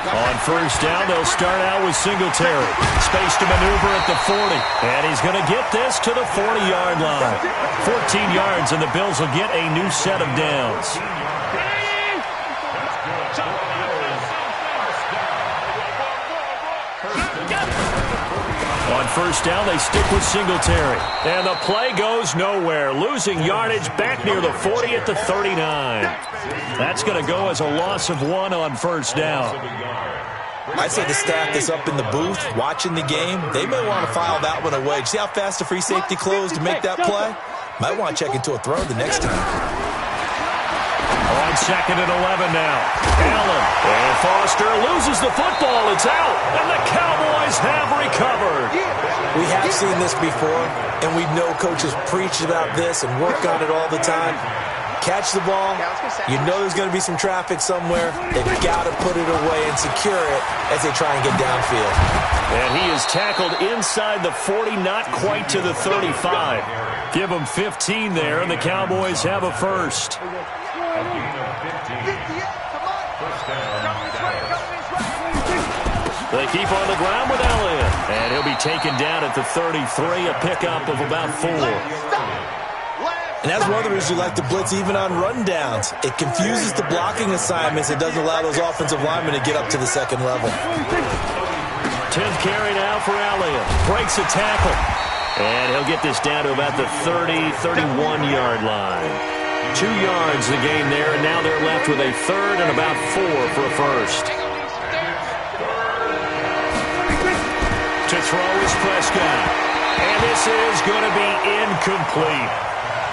On first down, they'll start out with Singletary. Space to maneuver at the 40, and he's going to get this to the 40-yard line. 14 yards, and the Bills will get a new set of downs. On first down, they stick with Singletary. And the play goes nowhere. Losing yardage back near the 40 at the 39. That's going to go as a loss of 1 on first down. I'd say the staff that's up in the booth watching the game, they may want to file that one away. See how fast the free safety closed to make that play? Might want to check into a throw the next time. On second and 11 now. Allen. And Foster loses the football. It's out. And the Cowboys have recovered. We have seen this before, and we know coaches preach about this and work on it all the time. Catch the ball. You know there's going to be some traffic somewhere. They've got to put it away and secure it as they try and get downfield. And he is tackled inside the 40, not quite to the 35. Give them 15 there, and the Cowboys have a first. They keep on the ground with Elliott, and he'll be taken down at the 33, a pickup of about 4. And that's one of the reasons you like to blitz even on rundowns. It confuses the blocking assignments. It doesn't allow those offensive linemen to get up to the second level. 10th carry now for Elliott. Breaks a tackle. And he'll get this down to about the 30, 31-yard line. 2 yards the gain there, and now they're left with a third and about 4 for a first. To throw is Prescott. And this is going to be incomplete.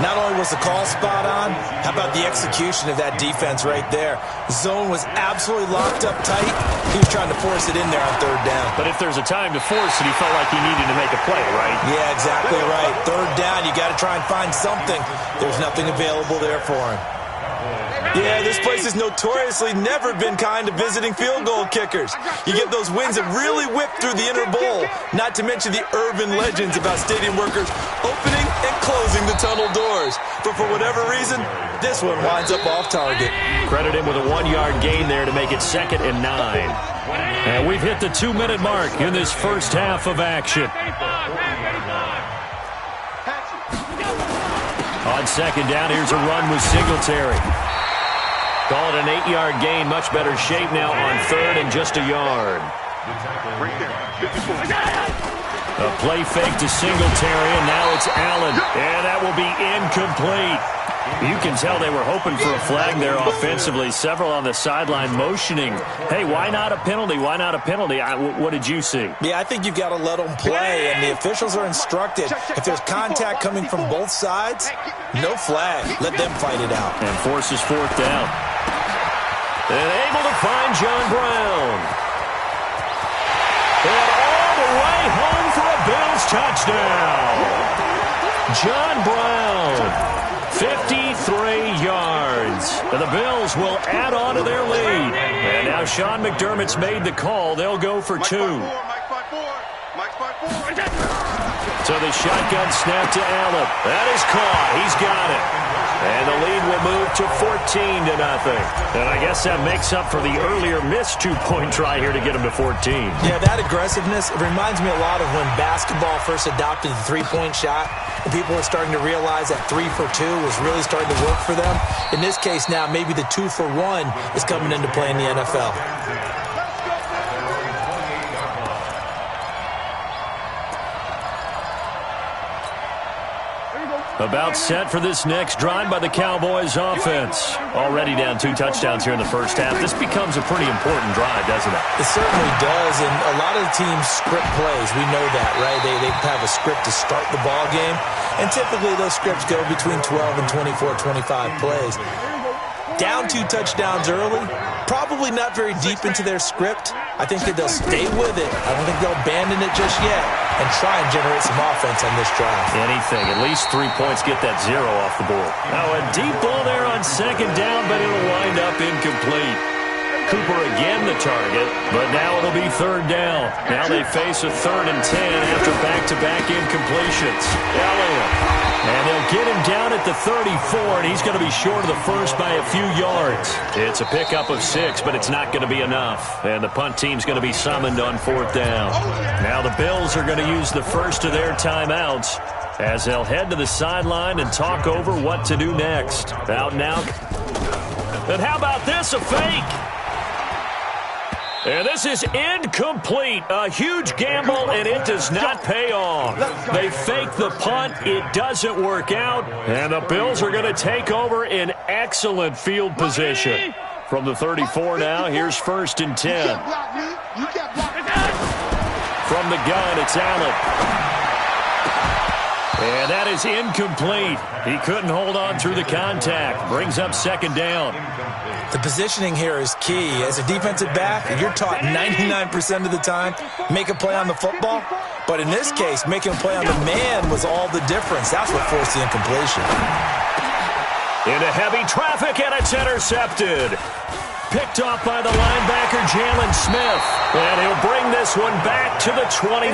Not only was the call spot on, how about the execution of that defense right there? Zone was absolutely locked up tight. He was trying to force it in there on third down. But if there's a time to force it, he felt like he needed to make a play, right? Yeah, exactly right. Third down, you got to try and find something. There's nothing available there for him. Yeah, this place has notoriously never been kind to visiting field goal kickers. You get those wins that really whip through the inner bowl, not to mention the urban legends about stadium workers opening and closing the tunnel doors. But for whatever reason, this one winds up off target. Credit him with a 1-yard gain there to make it 2nd and 9. And we've hit the 2-minute mark in this first half of action. On second down, here's a run with Singletary. Call it an 8-yard gain. Much better shape now on third and just a yard. A play fake to Singletary, and now it's Allen. And that will be incomplete. You can tell they were hoping for a flag there offensively. Several on the sideline motioning. Hey, why not a penalty? Why not a penalty? What did you see? Yeah, I think you've got to let them play, and the officials are instructed. If there's contact coming from both sides, no flag. Let them fight it out. And forces 4th down. And able to find John Brown. And all the way home for a Bills touchdown. John Brown. 53 yards. And the Bills will add on to their lead. And now Sean McDermott's made the call. They'll go for 2. So the shotgun snap to Allen. That is caught. He's got it. And the lead will move to 14-0. And I guess that makes up for the earlier missed 2-point try here to get him to 14. Yeah, that aggressiveness, it reminds me a lot of when basketball first adopted the three-point shot. And people were starting to realize that 3 for 2 was really starting to work for them. In this case now, maybe the 2 for 1 is coming into play in the NFL. About set for this next drive by the Cowboys offense. Already down 2 touchdowns here in the first half. This becomes a pretty important drive, doesn't it? It certainly does, and a lot of the teams script plays. We know that, right? They have a script to start the ball game, and typically those scripts go between 12 and 24, 25 plays. down 2 touchdowns early, probably not very deep into their script. I think that they'll stay with it. I don't think they'll abandon it just yet and try and generate some offense on this drive. Anything. At least 3 points, get that 0 off the board. Now a deep ball there on second down, but it'll wind up incomplete. Cooper again the target, but now it'll be third down. Now they face a 3rd and 10 after back-to-back incompletions. Elliott. And they'll get him down at the 34, and he's going to be short of the first by a few yards. It's a pickup of 6, but it's not going to be enough. And the punt team's going to be summoned on 4th down. Now the Bills are going to use the first of their timeouts as they'll head to the sideline and talk over what to do next. Out now. And how about this, a fake? And this is incomplete. A huge gamble, and it does not pay off. They fake the punt. It doesn't work out. And the Bills are going to take over in excellent field position. From the 34 now, here's 1st and 10. From the gun, it's Allen. And that is incomplete. He couldn't hold on through the contact. Brings up 2nd down. The positioning here is key. As a defensive back, you're taught 99% of the time, make a play on the football. But in this case, making a play on the man was all the difference. That's what forced the incompletion. Into heavy traffic, and it's intercepted. Picked off by the linebacker, Jalen Smith. And he'll bring this one back to the 29.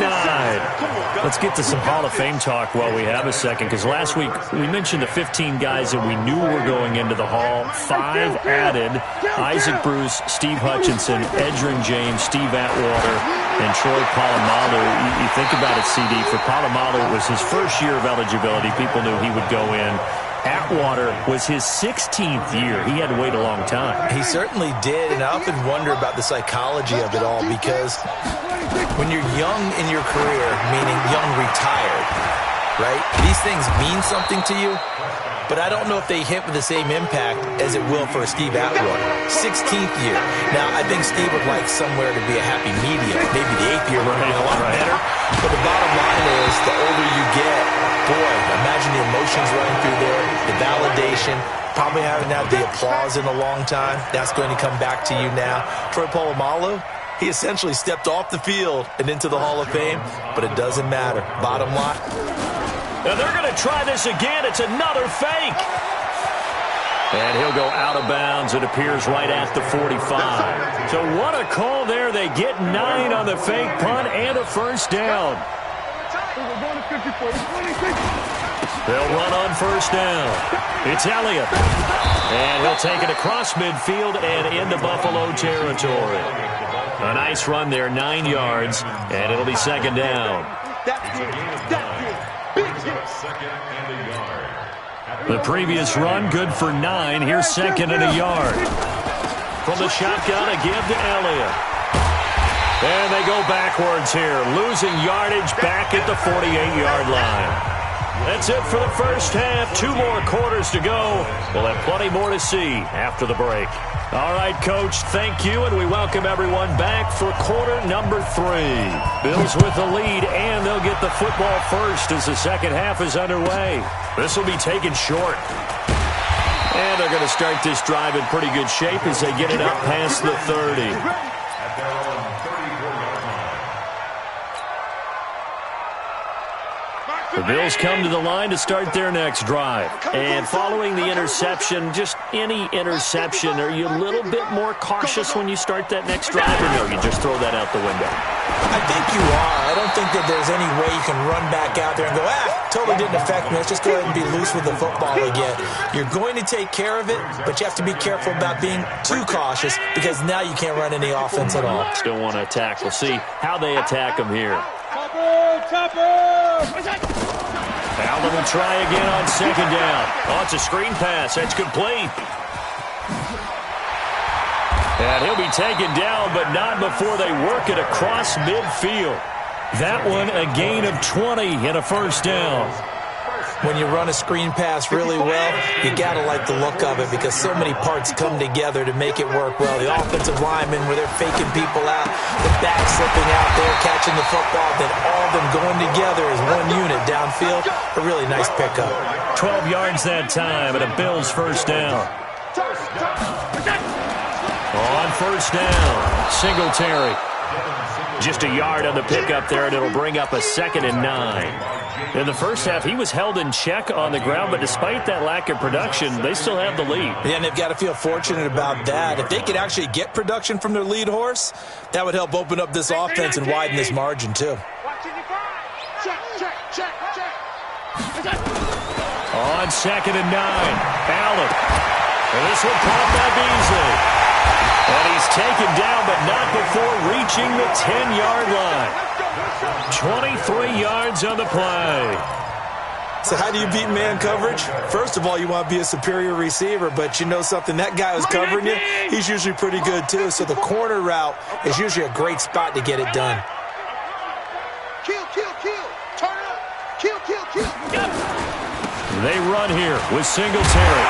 Let's get to some Hall of Fame talk while we have a second, because last week we mentioned the 15 guys that we knew were going into the Hall. 5 added: Isaac Bruce, Steve Hutchinson, Edgerrin James, Steve Atwater, and Troy Polamalu. You think about it, CD. For Polamalu, it was his first year of eligibility. People knew he would go in. Atwater was his 16th year. He had to wait a long time. He certainly did, and I often wonder about the psychology of it all, because when you're young in your career, meaning young retired, right, these things mean something to you, but I don't know if they hit with the same impact as it will for Steve Atwater. 16th year. Now, I think Steve would like somewhere to be a happy medium. Maybe the 8th year would be a lot better. But the bottom line is, the older you get, boy, imagine the emotions running through there, the validation, probably haven't had the applause in a long time. That's going to come back to you now. Troy Polamalu, he essentially stepped off the field and into the Hall of Fame, but it doesn't matter. Bottom line. And they're going to try this again. It's another fake. And he'll go out of bounds. It appears right at the 45. So what a call there. They get 9 on the fake punt and a 1st down. They'll run on 1st down. It's Elliott. And he'll take it across midfield and into Buffalo territory. A nice run there, 9 yards, and it'll be 2nd down. The previous run, good for 9. Here's 2nd and a yard. From the shotgun, a give to Elliott. And they go backwards here, losing yardage back at the 48-yard line. That's it for the first half. 2 more quarters to go. We'll have plenty more to see after the break. All right, Coach, thank you, and we welcome everyone back for quarter number 3. Bills with the lead, and they'll get the football first as the second half is underway. This will be taken short. And they're going to start this drive in pretty good shape as they get it up past the 30. The Bills come to the line to start their next drive. And following the interception, just any interception, are you a little bit more cautious when you start that next drive, or no, you just throw that out the window? I think you are. I don't think that there's any way you can run back out there and go, totally didn't affect me. Let's just go ahead and be loose with the football again. You're going to take care of it, but you have to be careful about being too cautious, because now you can't run any offense at all. Still want to attack. We'll see how they attack them here. Allen will try again on 2nd down. Oh, it's a screen pass. That's complete. And he'll be taken down, but not before they work it across midfield. That one, a gain of 20 and a 1st down. When you run a screen pass really well, you got to like the look of it, because so many parts come together to make it work well. The offensive linemen, where they're faking people out, the back slipping out there, catching the football, then all of them going together as one unit downfield. A really nice pickup. 12 yards that time, and a Bills 1st down. On first down, Singletary. Just a yard on the pickup there, and it'll bring up a 2nd and 9. In the first half, he was held in check on the ground, but despite that lack of production, they still have the lead. Yeah, and they've got to feel fortunate about that. If they could actually get production from their lead horse, that would help open up this offense and widen this margin, too. On 2nd and 9, Allen. And this one caught by Beasley. And he's taken down, but not before reaching the 10-yard line. 23 yards on the play. So how do you beat man coverage? First of all, you want to be a superior receiver, but you know something, that guy who's covering you, he's usually pretty good too. So the corner route is usually a great spot to get it done. Kill. Turn it up. Kill. They run here with Singletary.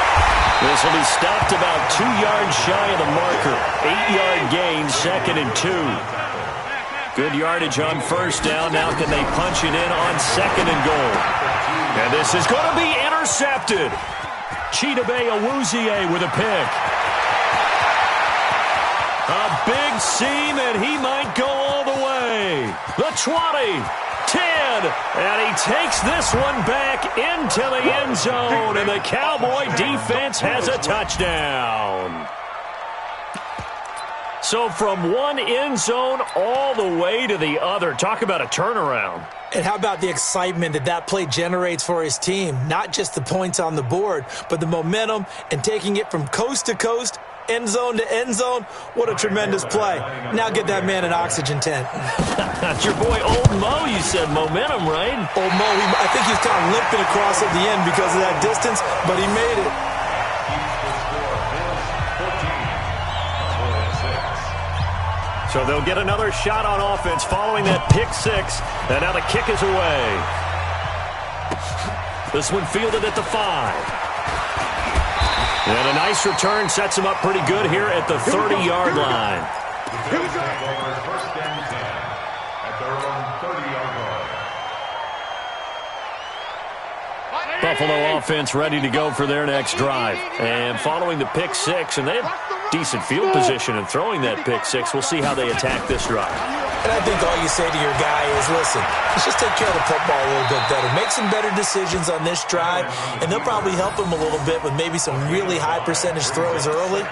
This will be stopped about 2 yards shy of the marker. 8-yard gain, 2nd and 2. Good yardage on first down. Now can they punch it in on 2nd and goal? And this is going to be intercepted. Chidobe Awuzie with a pick. A big seam, and he might go all the way. The 20. 10, and he takes this one back into the end zone, and the Cowboy defense has a touchdown. So from one end zone all the way to the other. Talk about a turnaround. And how about the excitement that play generates for his team? Not just the points on the board, but the momentum and taking it from coast to coast, end zone to end zone. What a tremendous play. Now get that man an oxygen tent. That's your boy Old Mo, you said. Momentum, right? Old Mo, I think he's kind of limping across at the end because of that distance, but he made it. So they'll get another shot on offense following that pick 6, and now the kick is away. This one fielded at the 5. And a nice return sets him up pretty good here at the 30-yard line. First and 10 at their own 30-yard line. Buffalo offense ready to go for their next drive. And following the pick 6, and they have decent field position in throwing that pick 6. We'll see how they attack this drive. And I think all you say to your guy is, listen, let's just take care of the football a little bit better. Make some better decisions on this drive, and they'll probably help him a little bit with maybe some really high percentage throws early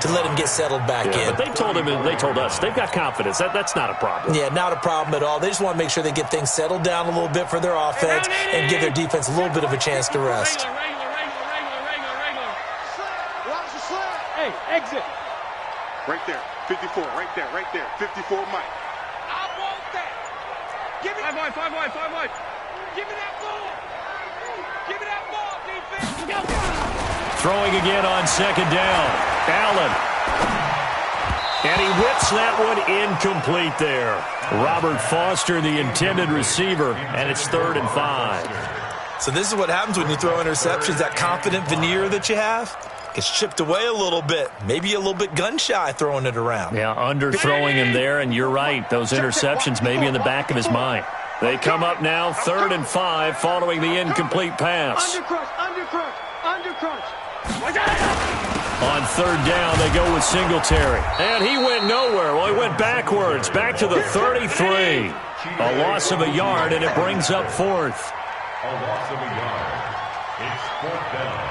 to let him get settled back in. But they told us, they've got confidence. That's not a problem. Yeah, not a problem at all. They just want to make sure they get things settled down a little bit for their offense and give their defense a little bit of a chance to rest. Hey, exit. Right there, 54, right there, 54 Mike. I want that. Give me 5 wide. Give me that ball. Give me that ball, defense. Throwing again on 2nd down. Allen. And he whips that one incomplete there. Robert Foster, the intended receiver, and it's 3rd and 5. So this is what happens when you throw interceptions, that confident veneer that you have. Gets chipped away a little bit. Maybe a little bit gun-shy throwing it around. Yeah, underthrowing him there, and you're right. Those interceptions may be in the back of his mind. They come up now, 3rd and 5, following the incomplete pass. Undercrunch. On 3rd down, they go with Singletary. And he went nowhere. Well, he went backwards, back to the 33. A loss of a yard, and it brings up 4th. A loss of a yard. It's 4th down.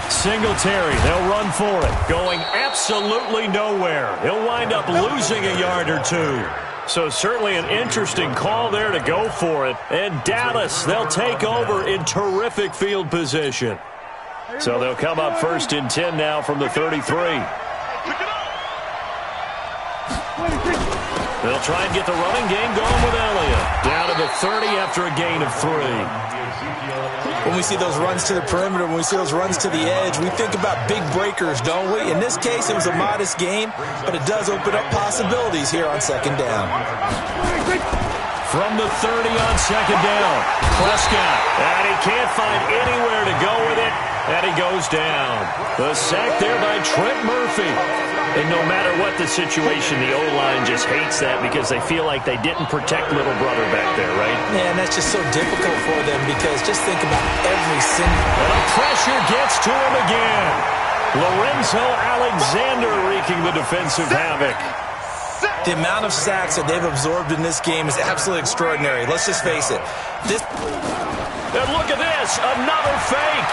Singletary, they'll run for it. Going absolutely nowhere. He'll wind up losing a yard or 2. So certainly an interesting call there to go for it. And Dallas, they'll take over in terrific field position. So they'll come up 1st and 10 now from the 33. They'll try and get the running game going with Elliott. Down to the 30 after a gain of 3. When we see those runs to the perimeter, when we see those runs to the edge, we think about big breakers, don't we? In this case, it was a modest gain, but it does open up possibilities here on 2nd down. from the 30 on second down. Prescott, and he can't find anywhere to go with it, and he goes down. The sack there by Trent Murphy. And no matter what the situation, the O-line just hates that because they feel like they didn't protect little brother back there, right? Yeah, and that's just so difficult for them because just think about every single... And the pressure gets to him again. Lorenzo Alexander wreaking the defensive havoc. The amount of sacks that they've absorbed in this game is absolutely extraordinary. Let's just face it. And look at this, another fake.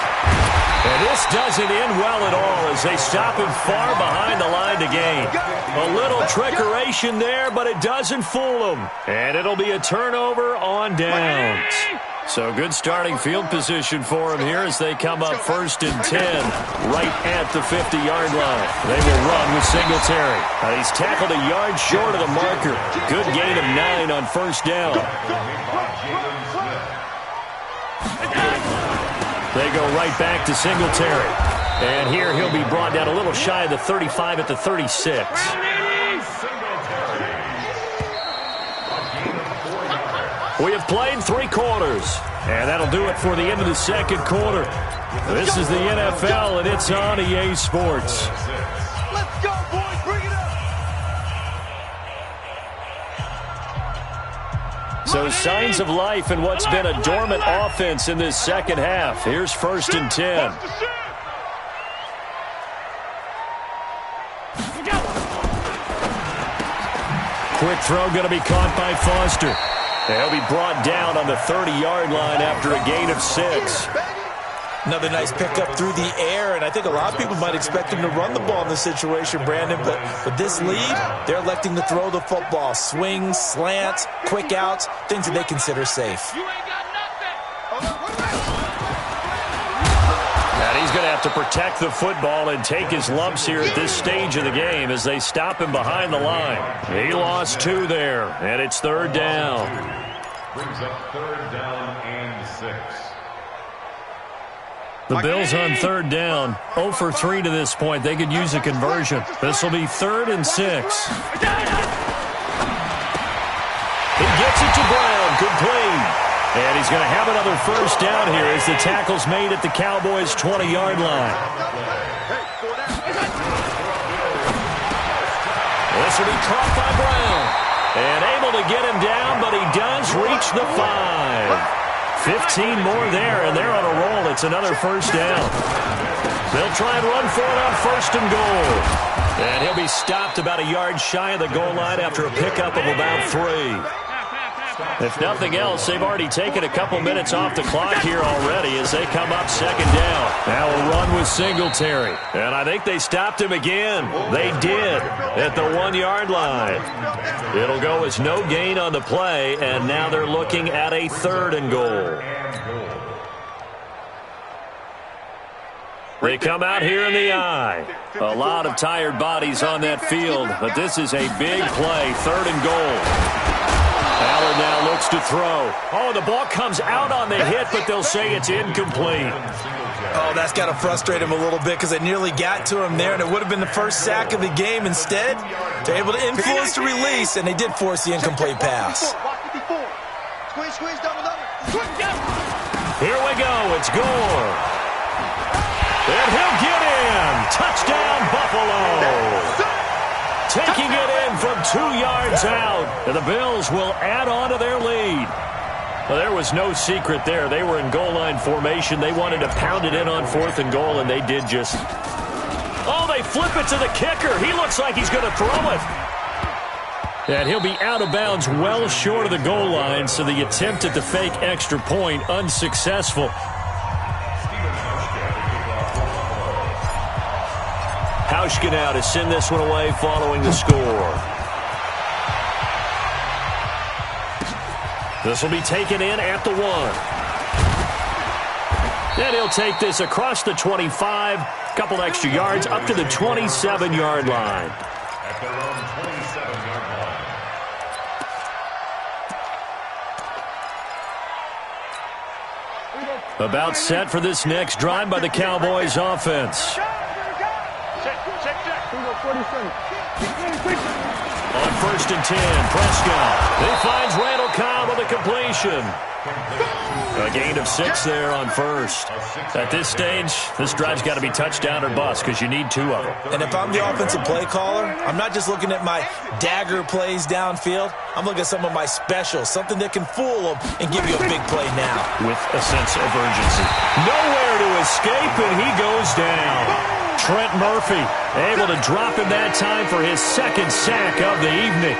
And this doesn't end well at all as they stop him far behind the line to gain. A little trickeration there, but it doesn't fool him. And it'll be a turnover on downs. So good starting field position for him here as they come up 1st and 10 right at the 50-yard line. They will run with Singletary. He's tackled a yard short of the marker. Good gain of 9 on 1st down. They go right back to Singletary. And here he'll be brought down a little shy of the 35 at the 36. We have played 3 quarters. And that'll do it for the end of the second quarter. This is the NFL, and it's on EA Sports. Let's go, boys. Bring it up. So signs of life in what's been a dormant offense in this second half. Here's 1st and 10. Quick throw going to be caught by Foster. He'll be brought down on the 30-yard line after a gain of 6. Another nice pickup through the air, and I think a lot of people might expect him to run the ball in this situation, Brandon, but with this lead, they're electing to throw the football. Swings, slants, quick outs, things that they consider safe. And he's going to have to protect the football and take his lumps here at this stage of the game as they stop him behind the line. He lost 2 there, and it's 3rd down. Brings up 3rd down and 6. The Bills on 3rd down, 0 for 3 to this point. They could use a conversion. This will be 3rd and 6. He gets it to Brown, complete. And he's going to have another 1st down here as the tackle's made at the Cowboys' 20-yard line. This will be caught by Brown. And able to get him down, but he does reach the 5. 15 more there, and they're on a roll. It's another 1st down. They'll try and run for it on 1st and goal. And he'll be stopped about a yard shy of the goal line after a pickup of about 3. If nothing else, they've already taken a couple minutes off the clock here already as they come up 2nd down. Now a run with Singletary. And I think they stopped him again. They did at the 1-yard line. It'll go as no gain on the play, and now they're looking at a 3rd and goal. They come out here in the eye. A lot of tired bodies on that field, but this is a big play, 3rd and goal. Allen now looks to throw. Oh, the ball comes out on the hit, but they'll say it's incomplete. Oh, that's got to frustrate him a little bit because they nearly got to him there, and it would have been the first sack of the game. Instead, they're able to influence the release, and they did force the incomplete pass. Here we go. It's Gore. And he'll get in. Touchdown, Buffalo. Taking it in from 2 yards out. And the Bills will add on to their lead. Well, there was no secret there. They were in goal line formation. They wanted to pound it in on 4th and goal, and they did just... Oh, they flip it to the kicker. He looks like he's going to throw it. And he'll be out of bounds well short of the goal line, so the attempt at the fake extra point unsuccessful. Hauschka now to send this one away following the score. This will be taken in at the 1. And he'll take this across the 25, couple extra yards up to the 27-yard line. At their own 27-yard line. About set for this next drive by the Cowboys offense. On 1st and 10, Prescott. He finds Randall Cobb on the completion. A gain of 6 there on 1st. At this stage, this drive's got to be touchdown or bust because you need 2 of them. And if I'm the offensive play caller, I'm not just looking at my dagger plays downfield. I'm looking at some of my specials, something that can fool them and give you a big play now. With a sense of urgency. Nowhere to escape, and he goes down. Trent Murphy able to drop him that time for his 2nd sack of the evening.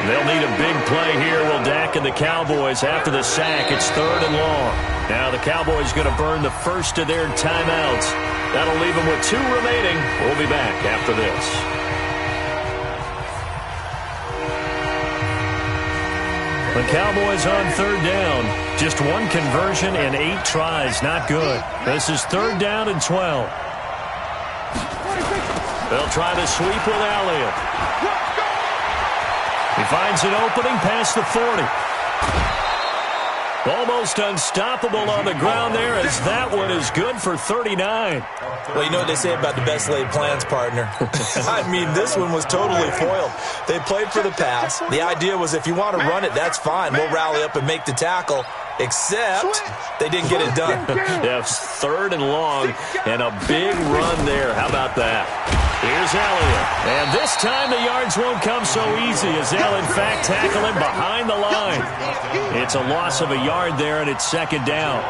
They'll need a big play here, will Dak and the Cowboys. After the sack, it's 3rd and long. Now the Cowboys going to burn the first of their timeouts. That'll leave them with 2 remaining. We'll be back after this. The Cowboys on 3rd down. Just 1 conversion and 8 tries. Not good. This is 3rd down and 12. They'll try to sweep with Elliott. He finds an opening past the 40. Almost unstoppable on the ground there as that one is good for 39. Well, you know what they say about the best laid plans, partner. I mean, this one was totally foiled. They played for the pass. The idea was if you want to run it, that's fine. We'll rally up and make the tackle. Except they didn't get it done. Yeah, 3rd and long and a big run there. How about that? Here's Elliott. And this time the yards won't come so easy as they'll, in fact, tackle him behind the line. It's a loss of a yard there, and it's 2nd down.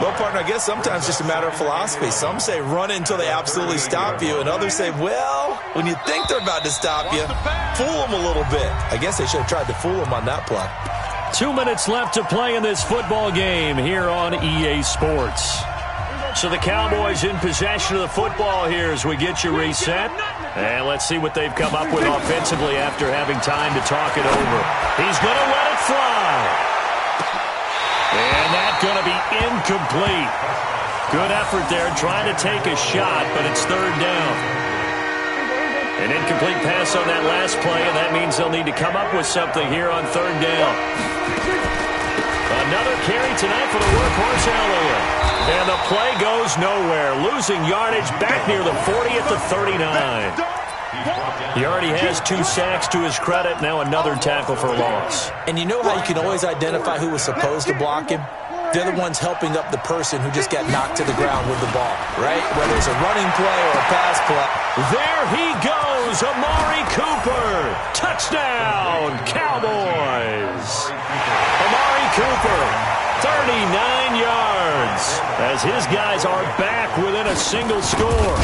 Well, partner, I guess sometimes it's just a matter of philosophy. Some say run it until they absolutely stop you, and others say, well, when you think they're about to stop you, fool them a little bit. I guess they should have tried to fool them on that play. 2 minutes left to play in this football game here on EA Sports. So the Cowboys in possession of the football here as we get you reset. And let's see what they've come up with offensively after having time to talk it over. He's going to let it fly. And that's going to be incomplete. Good effort there trying to take a shot, but it's 3rd down. An incomplete pass on that last play, and that means they'll need to come up with something here on 3rd down. Another carry tonight for the workhorse Elliott. And the play goes nowhere. Losing yardage back near the 40 at the 39. He already has 2 sacks to his credit. Now another tackle for loss. And you know how you can always identify who was supposed to block him? They're the ones helping up the person who just got knocked to the ground with the ball, right? Whether it's a running play or a pass play. There he goes, Amari Cooper. Touchdown, Cowboys. Amari Cooper, 39 yards, as his guys are back within a single score.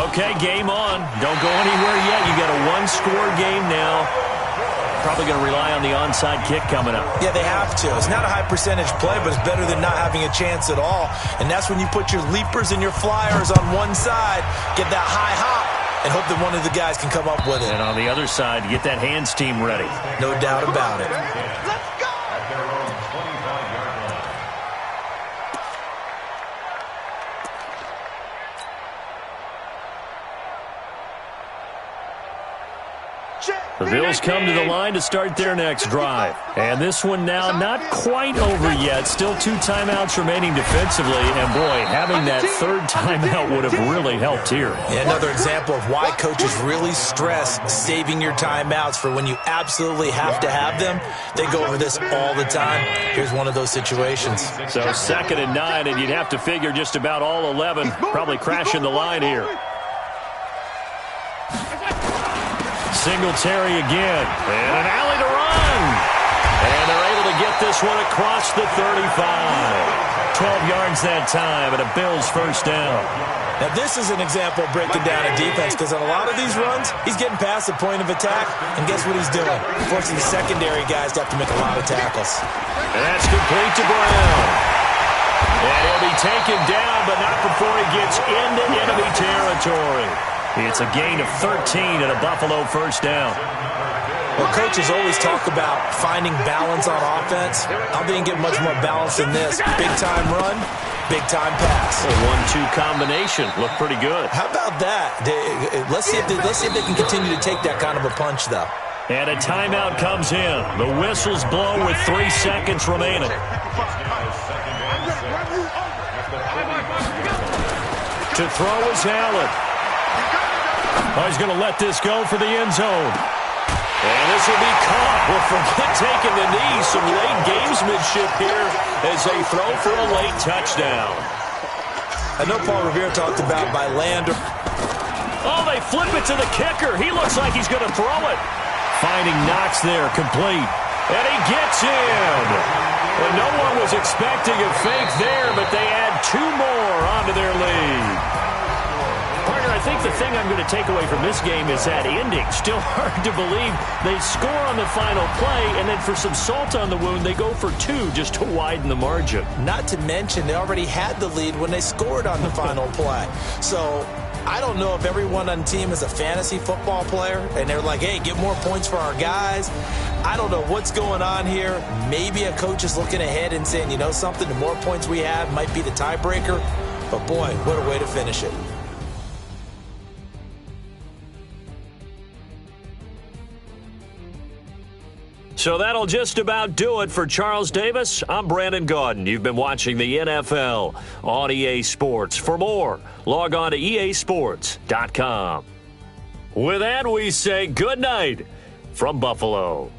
Okay, game on. Don't go anywhere yet. You got a 1-score game now. Probably going to rely on the onside kick coming up. Yeah, they have to. It's not a high percentage play, but it's better than not having a chance at all. And that's when you put your leapers and your flyers on one side, get that high hop, and hope that one of the guys can come up with it. And on the other side, get that hands team ready. No doubt about it. The Bills come to the line to start their next drive. And this one now not quite over yet. Still 2 timeouts remaining defensively. And, boy, having that 3rd timeout would have really helped here. Yeah, another example of why coaches really stress saving your timeouts for when you absolutely have to have them. They go over this all the time. Here's one of those situations. So 2nd and 9, and you'd have to figure just about all 11 probably crashing the line here. Singletary again, and an alley to run. And they're able to get this one across the 35. 12 yards that time, and a Bills 1st down. Now, this is an example of breaking down a defense, because on a lot of these runs, he's getting past the point of attack, and guess what he's doing? Forcing the secondary guys to have to make a lot of tackles. And that's complete to Brown. And he'll be taken down, but not before he gets into enemy territory. It's a gain of 13 and a Buffalo 1st down. Well, coaches always talk about finding balance on offense. I didn't get much more balance than this. Big-time run, big-time pass. A 1-2 combination. Looked pretty good. How about that? Let's see if they can continue to take that kind of a punch, though. And a timeout comes in. The whistles blow with 3 seconds remaining. To throw is Allen. Oh, he's going to let this go for the end zone. And this will be caught. Well, forget taking the knee. Some late gamesmanship here as they throw for a late touchdown. I know Paul Revere talked about by Lander. Oh, they flip it to the kicker. He looks like he's going to throw it. Finding Knox there, complete. And he gets in. Well, no one was expecting a fake there, but they add 2 more onto their lead. Partner, I think the thing I'm going to take away from this game is that ending. Still hard to believe. They score on the final play, and then for some salt on the wound, they go for 2 just to widen the margin. Not to mention, they already had the lead when they scored on the final play. So I don't know if everyone on the team is a fantasy football player, and they're like, hey, get more points for our guys. I don't know what's going on here. Maybe a coach is looking ahead and saying, you know something, the more points we have might be the tiebreaker. But, boy, what a way to finish it. So that'll just about do it for Charles Davis. I'm Brandon Gaudin. You've been watching the NFL on EA Sports. For more, log on to easports.com. With that, we say good night from Buffalo.